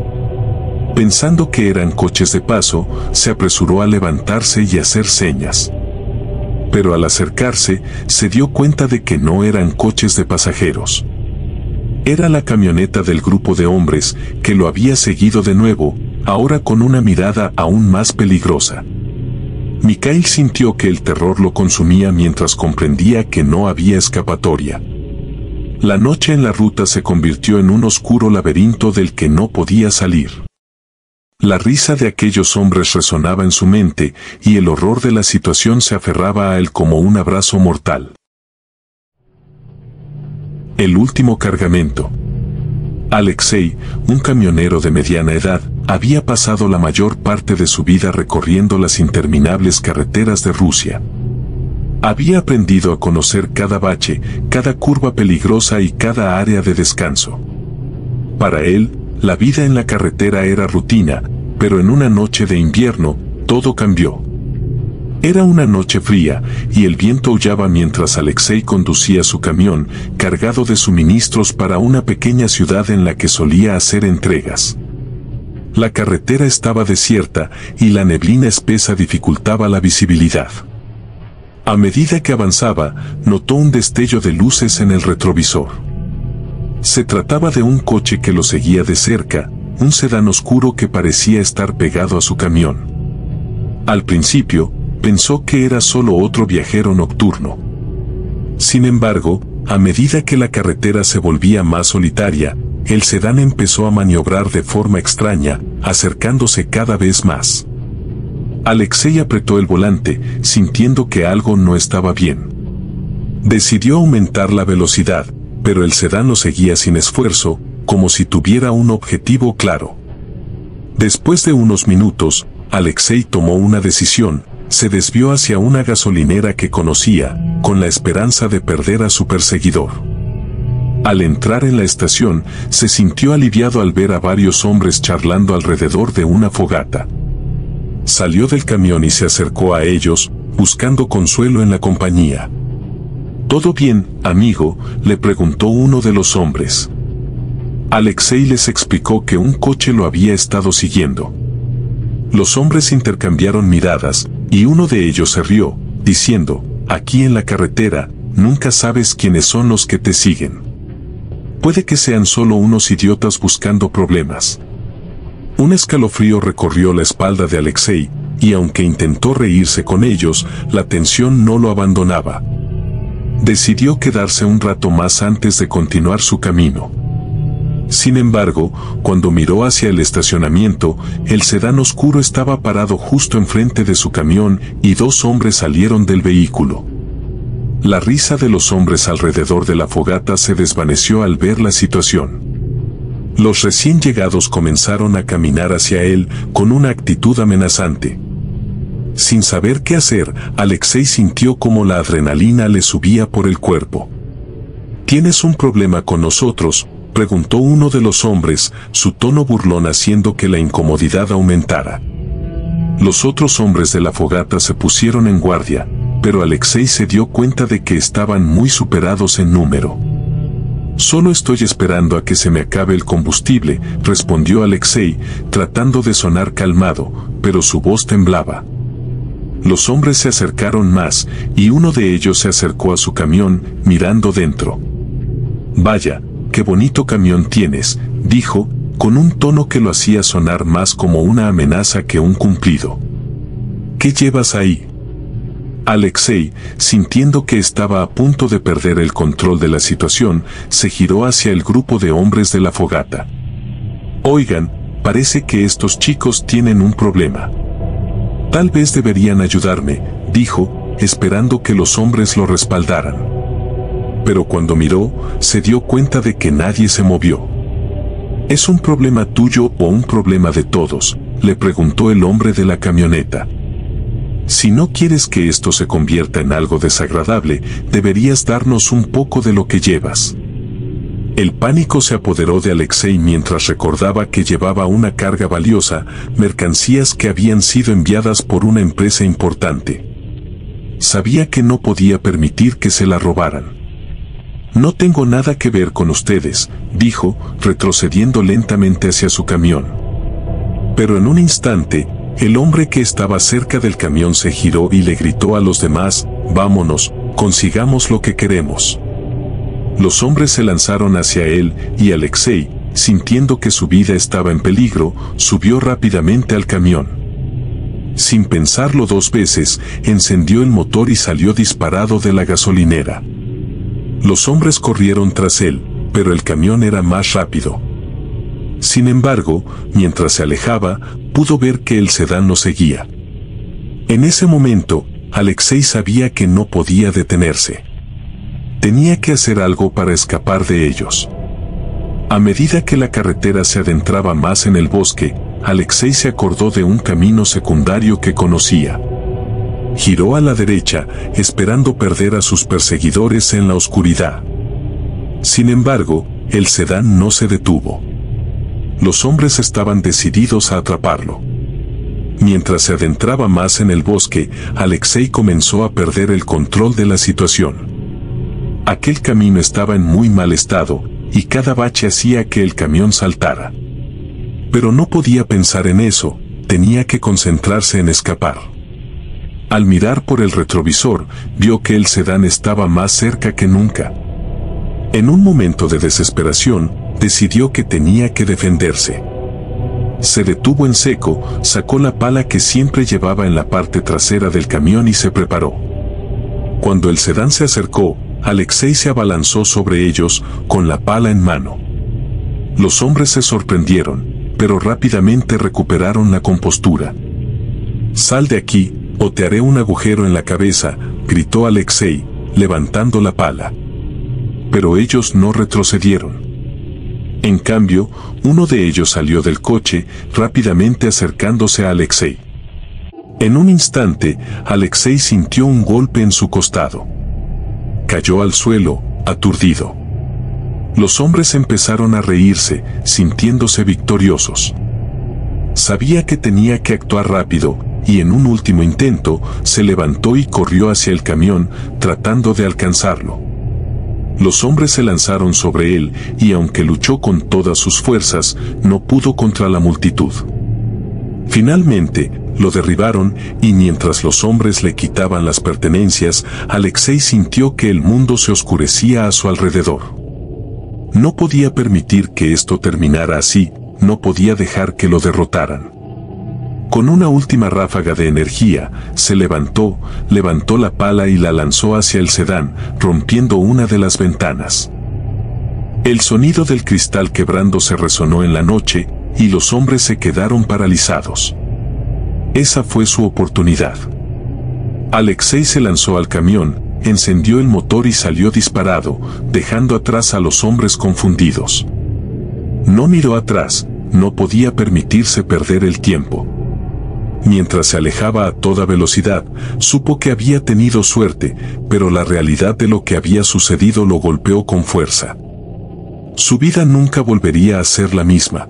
Pensando que eran coches de paso, se apresuró a levantarse y hacer señas. Pero al acercarse, se dio cuenta de que no eran coches de pasajeros. Era la camioneta del grupo de hombres, que lo había seguido de nuevo, ahora con una mirada aún más peligrosa. Mikhail sintió que el terror lo consumía mientras comprendía que no había escapatoria. La noche en la ruta se convirtió en un oscuro laberinto del que no podía salir. La risa de aquellos hombres resonaba en su mente, y el horror de la situación se aferraba a él como un abrazo mortal. El último cargamento. Alexei, un camionero de mediana edad, había pasado la mayor parte de su vida recorriendo las interminables carreteras de Rusia. Había aprendido a conocer cada bache, cada curva peligrosa y cada área de descanso. Para él, la vida en la carretera era rutina, pero en una noche de invierno, todo cambió. Era una noche fría, y el viento aullaba mientras Alexei conducía su camión, cargado de suministros para una pequeña ciudad en la que solía hacer entregas. La carretera estaba desierta, y la neblina espesa dificultaba la visibilidad. A medida que avanzaba, notó un destello de luces en el retrovisor. Se trataba de un coche que lo seguía de cerca, un sedán oscuro que parecía estar pegado a su camión. Al principio, pensó que era solo otro viajero nocturno. Sin embargo, a medida que la carretera se volvía más solitaria, el sedán empezó a maniobrar de forma extraña, acercándose cada vez más. Alexei apretó el volante, sintiendo que algo no estaba bien. Decidió aumentar la velocidad, pero el sedán lo seguía sin esfuerzo, como si tuviera un objetivo claro. Después de unos minutos, Alexei tomó una decisión, se desvió hacia una gasolinera que conocía, con la esperanza de perder a su perseguidor. Al entrar en la estación, se sintió aliviado al ver a varios hombres charlando alrededor de una fogata. Salió del camión y se acercó a ellos, buscando consuelo en la compañía. «¿Todo bien, amigo?», le preguntó uno de los hombres. Alexei les explicó que un coche lo había estado siguiendo. Los hombres intercambiaron miradas, y uno de ellos se rió, diciendo: «Aquí en la carretera, nunca sabes quiénes son los que te siguen. Puede que sean solo unos idiotas buscando problemas». Un escalofrío recorrió la espalda de Alexei, y aunque intentó reírse con ellos, la tensión no lo abandonaba. Decidió quedarse un rato más antes de continuar su camino. Sin embargo, cuando miró hacia el estacionamiento, el sedán oscuro estaba parado justo enfrente de su camión y dos hombres salieron del vehículo. La risa de los hombres alrededor de la fogata se desvaneció al ver la situación. Los recién llegados comenzaron a caminar hacia él con una actitud amenazante. Sin saber qué hacer, Alexei sintió como la adrenalina le subía por el cuerpo. «¿Tienes un problema con nosotros?», preguntó uno de los hombres, su tono burlón haciendo que la incomodidad aumentara. Los otros hombres de la fogata se pusieron en guardia, pero Alexei se dio cuenta de que estaban muy superados en número. Solo estoy esperando a que se me acabe el combustible, respondió Alexei, tratando de sonar calmado, pero su voz temblaba. Los hombres se acercaron más, y uno de ellos se acercó a su camión, mirando dentro. «Vaya, qué bonito camión tienes», dijo, con un tono que lo hacía sonar más como una amenaza que un cumplido. «¿Qué llevas ahí?». Alexei, sintiendo que estaba a punto de perder el control de la situación, se giró hacia el grupo de hombres de la fogata. «Oigan, parece que estos chicos tienen un problema. Tal vez deberían ayudarme», dijo, esperando que los hombres lo respaldaran. Pero cuando miró, se dio cuenta de que nadie se movió. «¿Es un problema tuyo o un problema de todos?», le preguntó el hombre de la camioneta. «Si no quieres que esto se convierta en algo desagradable, deberías darnos un poco de lo que llevas». El pánico se apoderó de Alexei mientras recordaba que llevaba una carga valiosa, mercancías que habían sido enviadas por una empresa importante. Sabía que no podía permitir que se la robaran. «No tengo nada que ver con ustedes», dijo, retrocediendo lentamente hacia su camión. Pero en un instante, el hombre que estaba cerca del camión se giró y le gritó a los demás: «Vámonos, consigamos lo que queremos». Los hombres se lanzaron hacia él, y Alexei, sintiendo que su vida estaba en peligro, subió rápidamente al camión. Sin pensarlo dos veces, encendió el motor y salió disparado de la gasolinera. Los hombres corrieron tras él, pero el camión era más rápido. Sin embargo, mientras se alejaba, pudo ver que el sedán lo seguía. En ese momento, Alexei sabía que no podía detenerse. Tenía que hacer algo para escapar de ellos. A medida que la carretera se adentraba más en el bosque, Alexei se acordó de un camino secundario que conocía. Giró a la derecha, esperando perder a sus perseguidores en la oscuridad. Sin embargo, el sedán no se detuvo. Los hombres estaban decididos a atraparlo. Mientras se adentraba más en el bosque, Alexei comenzó a perder el control de la situación. Aquel camino estaba en muy mal estado, y cada bache hacía que el camión saltara. Pero no podía pensar en eso, tenía que concentrarse en escapar. Al mirar por el retrovisor, vio que el sedán estaba más cerca que nunca. En un momento de desesperación, decidió que tenía que defenderse. Se detuvo en seco, sacó la pala que siempre llevaba en la parte trasera del camión y se preparó. Cuando el sedán se acercó, Alexei se abalanzó sobre ellos, con la pala en mano. Los hombres se sorprendieron, pero rápidamente recuperaron la compostura. «Sal de aquí, o te haré un agujero en la cabeza», gritó Alexei, levantando la pala. Pero ellos no retrocedieron. En cambio, uno de ellos salió del coche, rápidamente acercándose a Alexei. En un instante, Alexei sintió un golpe en su costado. Cayó al suelo, aturdido. Los hombres empezaron a reírse, sintiéndose victoriosos. Sabía que tenía que actuar rápido, y en un último intento, se levantó y corrió hacia el camión, tratando de alcanzarlo. Los hombres se lanzaron sobre él, y aunque luchó con todas sus fuerzas, no pudo contra la multitud. Finalmente, lo derribaron, y mientras los hombres le quitaban las pertenencias, Alexei sintió que el mundo se oscurecía a su alrededor. No podía permitir que esto terminara así, no podía dejar que lo derrotaran. Con una última ráfaga de energía, se levantó la pala y la lanzó hacia el sedán, rompiendo una de las ventanas. El sonido del cristal quebrándose resonó en la noche, y los hombres se quedaron paralizados. Esa fue su oportunidad. Alexei se lanzó al camión, encendió el motor y salió disparado, dejando atrás a los hombres confundidos. No miró atrás, no podía permitirse perder el tiempo. Mientras se alejaba a toda velocidad, supo que había tenido suerte, pero la realidad de lo que había sucedido lo golpeó con fuerza. Su vida nunca volvería a ser la misma.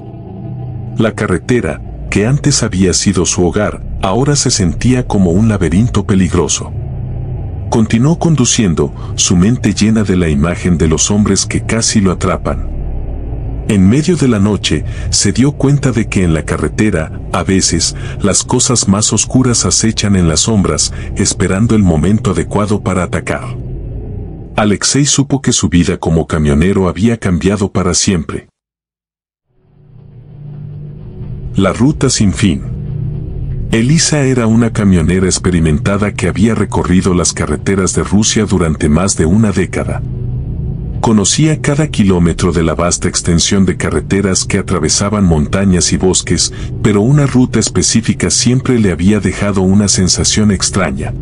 La carretera, que antes había sido su hogar, ahora se sentía como un laberinto peligroso. Continuó conduciendo, su mente llena de la imagen de los hombres que casi lo atrapan. En medio de la noche, se dio cuenta de que en la carretera, a veces, las cosas más oscuras acechan en las sombras, esperando el momento adecuado para atacar. Alexei supo que su vida como camionero había cambiado para siempre. La ruta sin fin. Elisa era una camionera experimentada que había recorrido las carreteras de Rusia durante más de una década. Conocía cada kilómetro de la vasta extensión de carreteras que atravesaban montañas y bosques, pero una ruta específica siempre le había dejado una sensación extraña.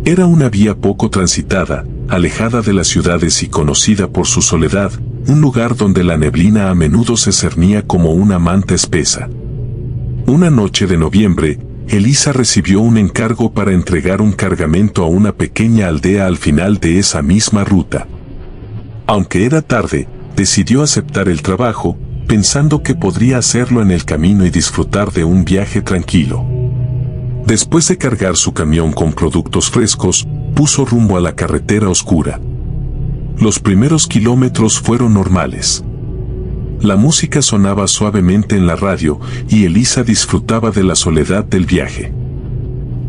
Era una vía poco transitada, alejada de las ciudades y conocida por su soledad, un lugar donde la neblina a menudo se cernía como una manta espesa. Una noche de noviembre, Elisa recibió un encargo para entregar un cargamento a una pequeña aldea al final de esa misma ruta. Aunque era tarde, decidió aceptar el trabajo, pensando que podría hacerlo en el camino y disfrutar de un viaje tranquilo. Después de cargar su camión con productos frescos, puso rumbo a la carretera oscura. Los primeros kilómetros fueron normales. La música sonaba suavemente en la radio y Elisa disfrutaba de la soledad del viaje.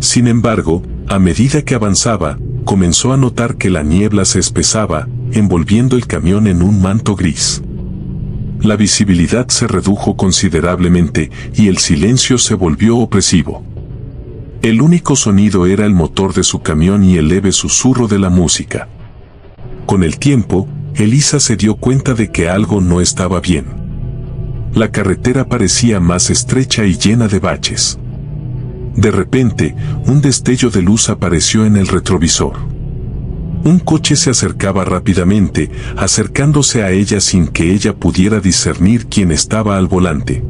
Sin embargo, a medida que avanzaba, comenzó a notar que la niebla se espesaba, envolviendo el camión en un manto gris. La visibilidad se redujo considerablemente y el silencio se volvió opresivo. El único sonido era el motor de su camión y el leve susurro de la música. Con el tiempo, Elisa se dio cuenta de que algo no estaba bien. La carretera parecía más estrecha y llena de baches. De repente, un destello de luz apareció en el retrovisor. Un coche se acercaba rápidamente, acercándose a ella sin que ella pudiera discernir quién estaba al volante.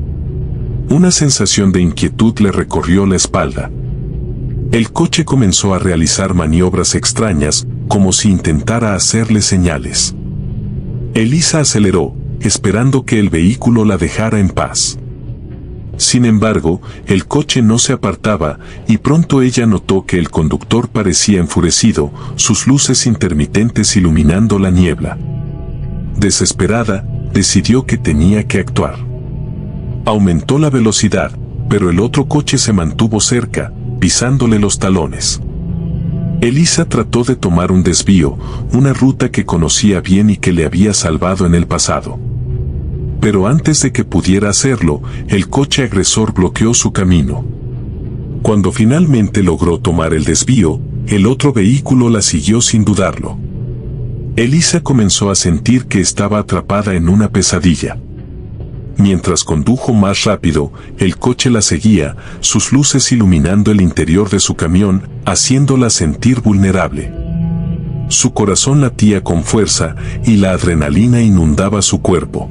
Una sensación de inquietud le recorrió la espalda. El coche comenzó a realizar maniobras extrañas, como si intentara hacerle señales. Elisa aceleró, esperando que el vehículo la dejara en paz. Sin embargo, el coche no se apartaba, y pronto ella notó que el conductor parecía enfurecido, sus luces intermitentes iluminando la niebla. Desesperada, decidió que tenía que actuar. Aumentó la velocidad, pero el otro coche se mantuvo cerca, pisándole los talones. Elisa trató de tomar un desvío, una ruta que conocía bien y que le había salvado en el pasado. Pero antes de que pudiera hacerlo, el coche agresor bloqueó su camino. Cuando finalmente logró tomar el desvío, el otro vehículo la siguió sin dudarlo. Elisa comenzó a sentir que estaba atrapada en una pesadilla. Mientras condujo más rápido, el coche la seguía, sus luces iluminando el interior de su camión, haciéndola sentir vulnerable. Su corazón latía con fuerza y la adrenalina inundaba su cuerpo.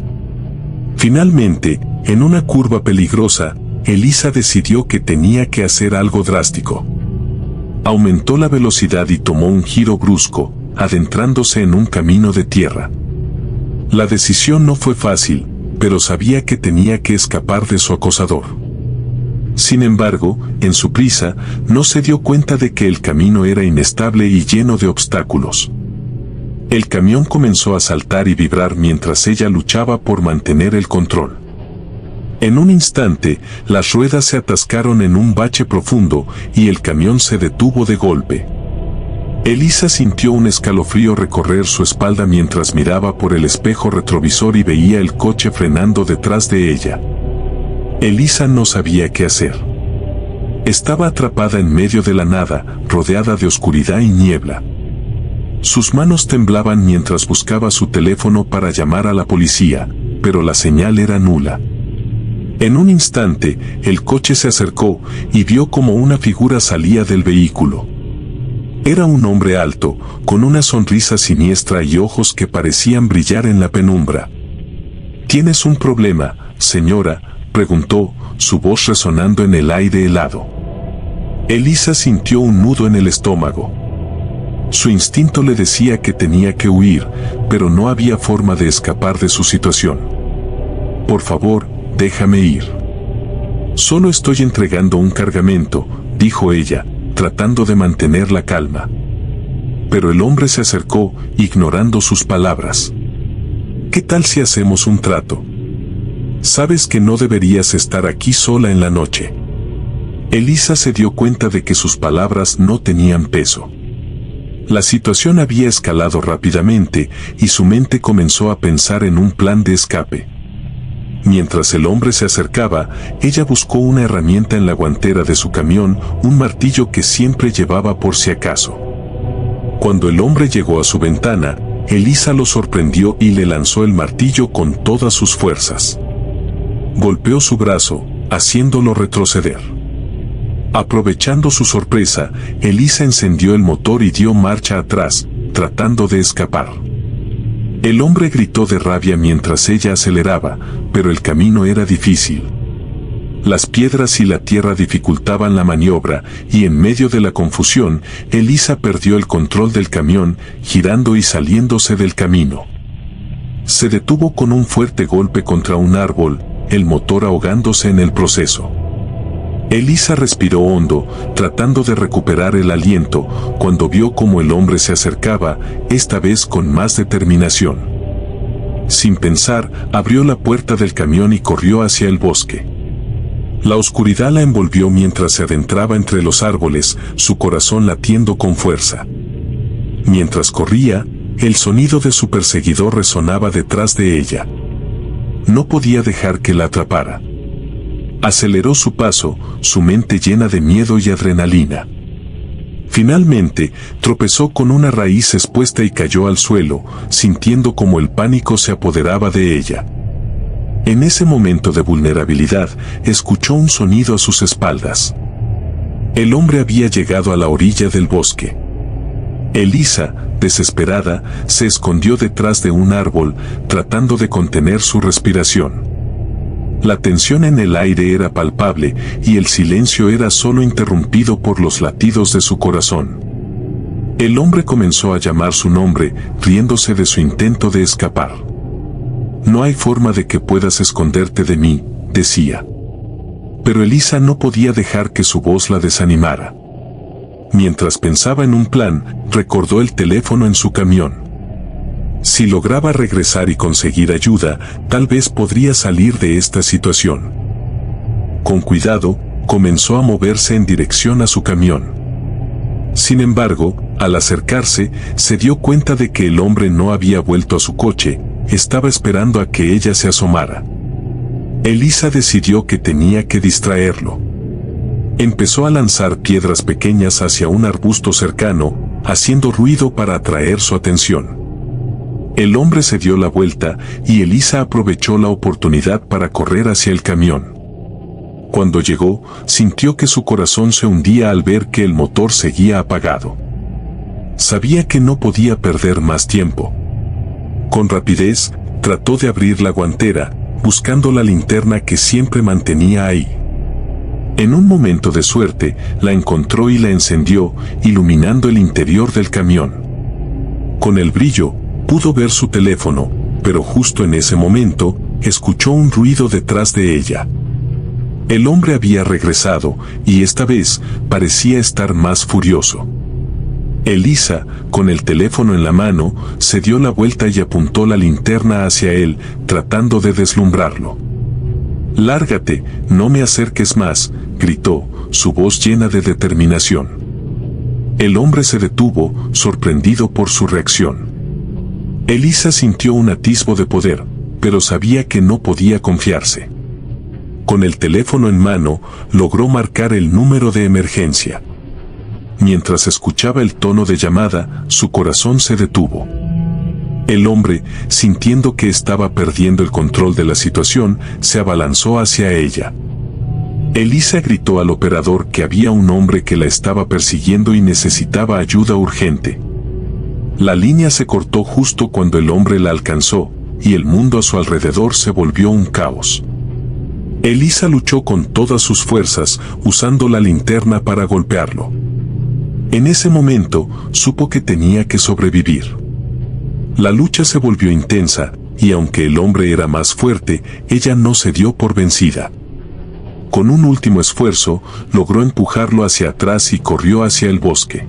Finalmente, en una curva peligrosa, Elisa decidió que tenía que hacer algo drástico. Aumentó la velocidad y tomó un giro brusco, adentrándose en un camino de tierra. La decisión no fue fácil, pero sabía que tenía que escapar de su acosador. Sin embargo, en su prisa, no se dio cuenta de que el camino era inestable y lleno de obstáculos. El camión comenzó a saltar y vibrar mientras ella luchaba por mantener el control. En un instante, las ruedas se atascaron en un bache profundo y el camión se detuvo de golpe. Elisa sintió un escalofrío recorrer su espalda mientras miraba por el espejo retrovisor y veía el coche frenando detrás de ella. Elisa no sabía qué hacer. Estaba atrapada en medio de la nada, rodeada de oscuridad y niebla. Sus manos temblaban mientras buscaba su teléfono para llamar a la policía, pero la señal era nula. En un instante, el coche se acercó y vio como una figura salía del vehículo. Era un hombre alto, con una sonrisa siniestra y ojos que parecían brillar en la penumbra. ¿Tienes un problema, señora?, preguntó, su voz resonando en el aire helado. Elisa sintió un nudo en el estómago. Su instinto le decía que tenía que huir, pero no había forma de escapar de su situación. Por favor, déjame ir. Solo estoy entregando un cargamento, dijo ella, tratando de mantener la calma. pero el hombre se acercó, ignorando sus palabras. ¿Qué tal si hacemos un trato? Sabes que no deberías estar aquí sola en la noche. Elisa se dio cuenta de que sus palabras no tenían peso. La situación había escalado rápidamente y su mente comenzó a pensar en un plan de escape. Mientras el hombre se acercaba, ella buscó una herramienta en la guantera de su camión, un martillo que siempre llevaba por si acaso. Cuando el hombre llegó a su ventana, Elisa lo sorprendió y le lanzó el martillo con todas sus fuerzas. Golpeó su brazo, haciéndolo retroceder. Aprovechando su sorpresa, Elisa encendió el motor y dio marcha atrás, tratando de escapar. El hombre gritó de rabia mientras ella aceleraba, pero el camino era difícil. Las piedras y la tierra dificultaban la maniobra, y en medio de la confusión, Elisa perdió el control del camión, girando y saliéndose del camino. Se detuvo con un fuerte golpe contra un árbol, el motor ahogándose en el proceso. Elisa respiró hondo, tratando de recuperar el aliento, cuando vio cómo el hombre se acercaba, esta vez con más determinación. Sin pensar, abrió la puerta del camión y corrió hacia el bosque. La oscuridad la envolvió mientras se adentraba entre los árboles, su corazón latiendo con fuerza. Mientras corría, el sonido de su perseguidor resonaba detrás de ella. No podía dejar que la atrapara. Aceleró su paso, su mente llena de miedo y adrenalina. Finalmente, tropezó con una raíz expuesta y cayó al suelo, sintiendo como el pánico se apoderaba de ella. En ese momento de vulnerabilidad, escuchó un sonido a sus espaldas. El hombre había llegado a la orilla del bosque. Elisa, desesperada, se escondió detrás de un árbol, tratando de contener su respiración. La tensión en el aire era palpable y el silencio era solo interrumpido por los latidos de su corazón. El hombre comenzó a llamar su nombre, riéndose de su intento de escapar. «No hay forma de que puedas esconderte de mí», decía. Pero Elisa no podía dejar que su voz la desanimara. Mientras pensaba en un plan, recordó el teléfono en su camión. Si lograba regresar y conseguir ayuda, tal vez podría salir de esta situación. Con cuidado, comenzó a moverse en dirección a su camión. Sin embargo, al acercarse, se dio cuenta de que el hombre no había vuelto a su coche, estaba esperando a que ella se asomara. Elisa decidió que tenía que distraerlo. Empezó a lanzar piedras pequeñas hacia un arbusto cercano, haciendo ruido para atraer su atención. El hombre se dio la vuelta y Elisa aprovechó la oportunidad para correr hacia el camión. Cuando llegó, sintió que su corazón se hundía al ver que el motor seguía apagado. Sabía que no podía perder más tiempo. Con rapidez, trató de abrir la guantera, buscando la linterna que siempre mantenía ahí. En un momento de suerte, la encontró y la encendió, iluminando el interior del camión. Con el brillo, pudo ver su teléfono, pero justo en ese momento, escuchó un ruido detrás de ella. El hombre había regresado, y esta vez, parecía estar más furioso. Elisa, con el teléfono en la mano, se dio la vuelta y apuntó la linterna hacia él, tratando de deslumbrarlo. «Lárgate, no me acerques más», gritó, su voz llena de determinación. El hombre se detuvo, sorprendido por su reacción. Elisa sintió un atisbo de poder, pero sabía que no podía confiarse. Con el teléfono en mano, logró marcar el número de emergencia. Mientras escuchaba el tono de llamada, su corazón se detuvo. El hombre, sintiendo que estaba perdiendo el control de la situación, se abalanzó hacia ella. Elisa gritó al operador que había un hombre que la estaba persiguiendo y necesitaba ayuda urgente. La línea se cortó justo cuando el hombre la alcanzó, y el mundo a su alrededor se volvió un caos. Elisa luchó con todas sus fuerzas, usando la linterna para golpearlo. En ese momento, supo que tenía que sobrevivir. La lucha se volvió intensa, y aunque el hombre era más fuerte, ella no se dio por vencida. Con un último esfuerzo, logró empujarlo hacia atrás y corrió hacia el bosque.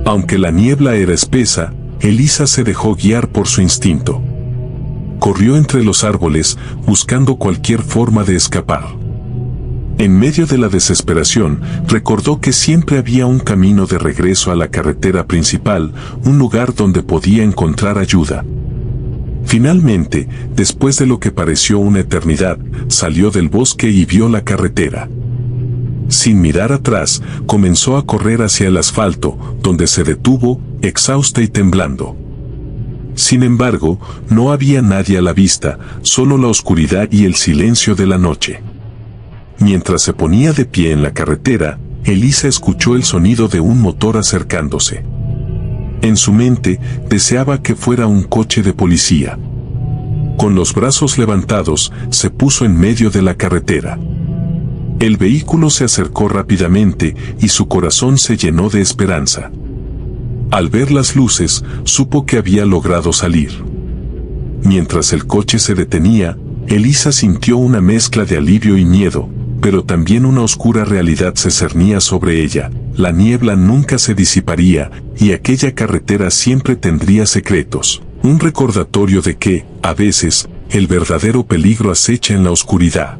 Aunque la niebla era espesa, Elisa se dejó guiar por su instinto. Corrió entre los árboles, buscando cualquier forma de escapar. En medio de la desesperación, recordó que siempre había un camino de regreso a la carretera principal, un lugar donde podía encontrar ayuda. Finalmente, después de lo que pareció una eternidad, salió del bosque y vio la carretera. Sin mirar atrás, comenzó a correr hacia el asfalto, donde se detuvo, exhausta y temblando. Sin embargo, no había nadie a la vista, solo la oscuridad y el silencio de la noche. Mientras se ponía de pie en la carretera, Elisa escuchó el sonido de un motor acercándose. En su mente, deseaba que fuera un coche de policía. Con los brazos levantados, se puso en medio de la carretera. El vehículo se acercó rápidamente y su corazón se llenó de esperanza. Al ver las luces, supo que había logrado salir. Mientras el coche se detenía, Elisa sintió una mezcla de alivio y miedo, pero también una oscura realidad se cernía sobre ella. La niebla nunca se disiparía, y aquella carretera siempre tendría secretos. Un recordatorio de que, a veces, el verdadero peligro acecha en la oscuridad.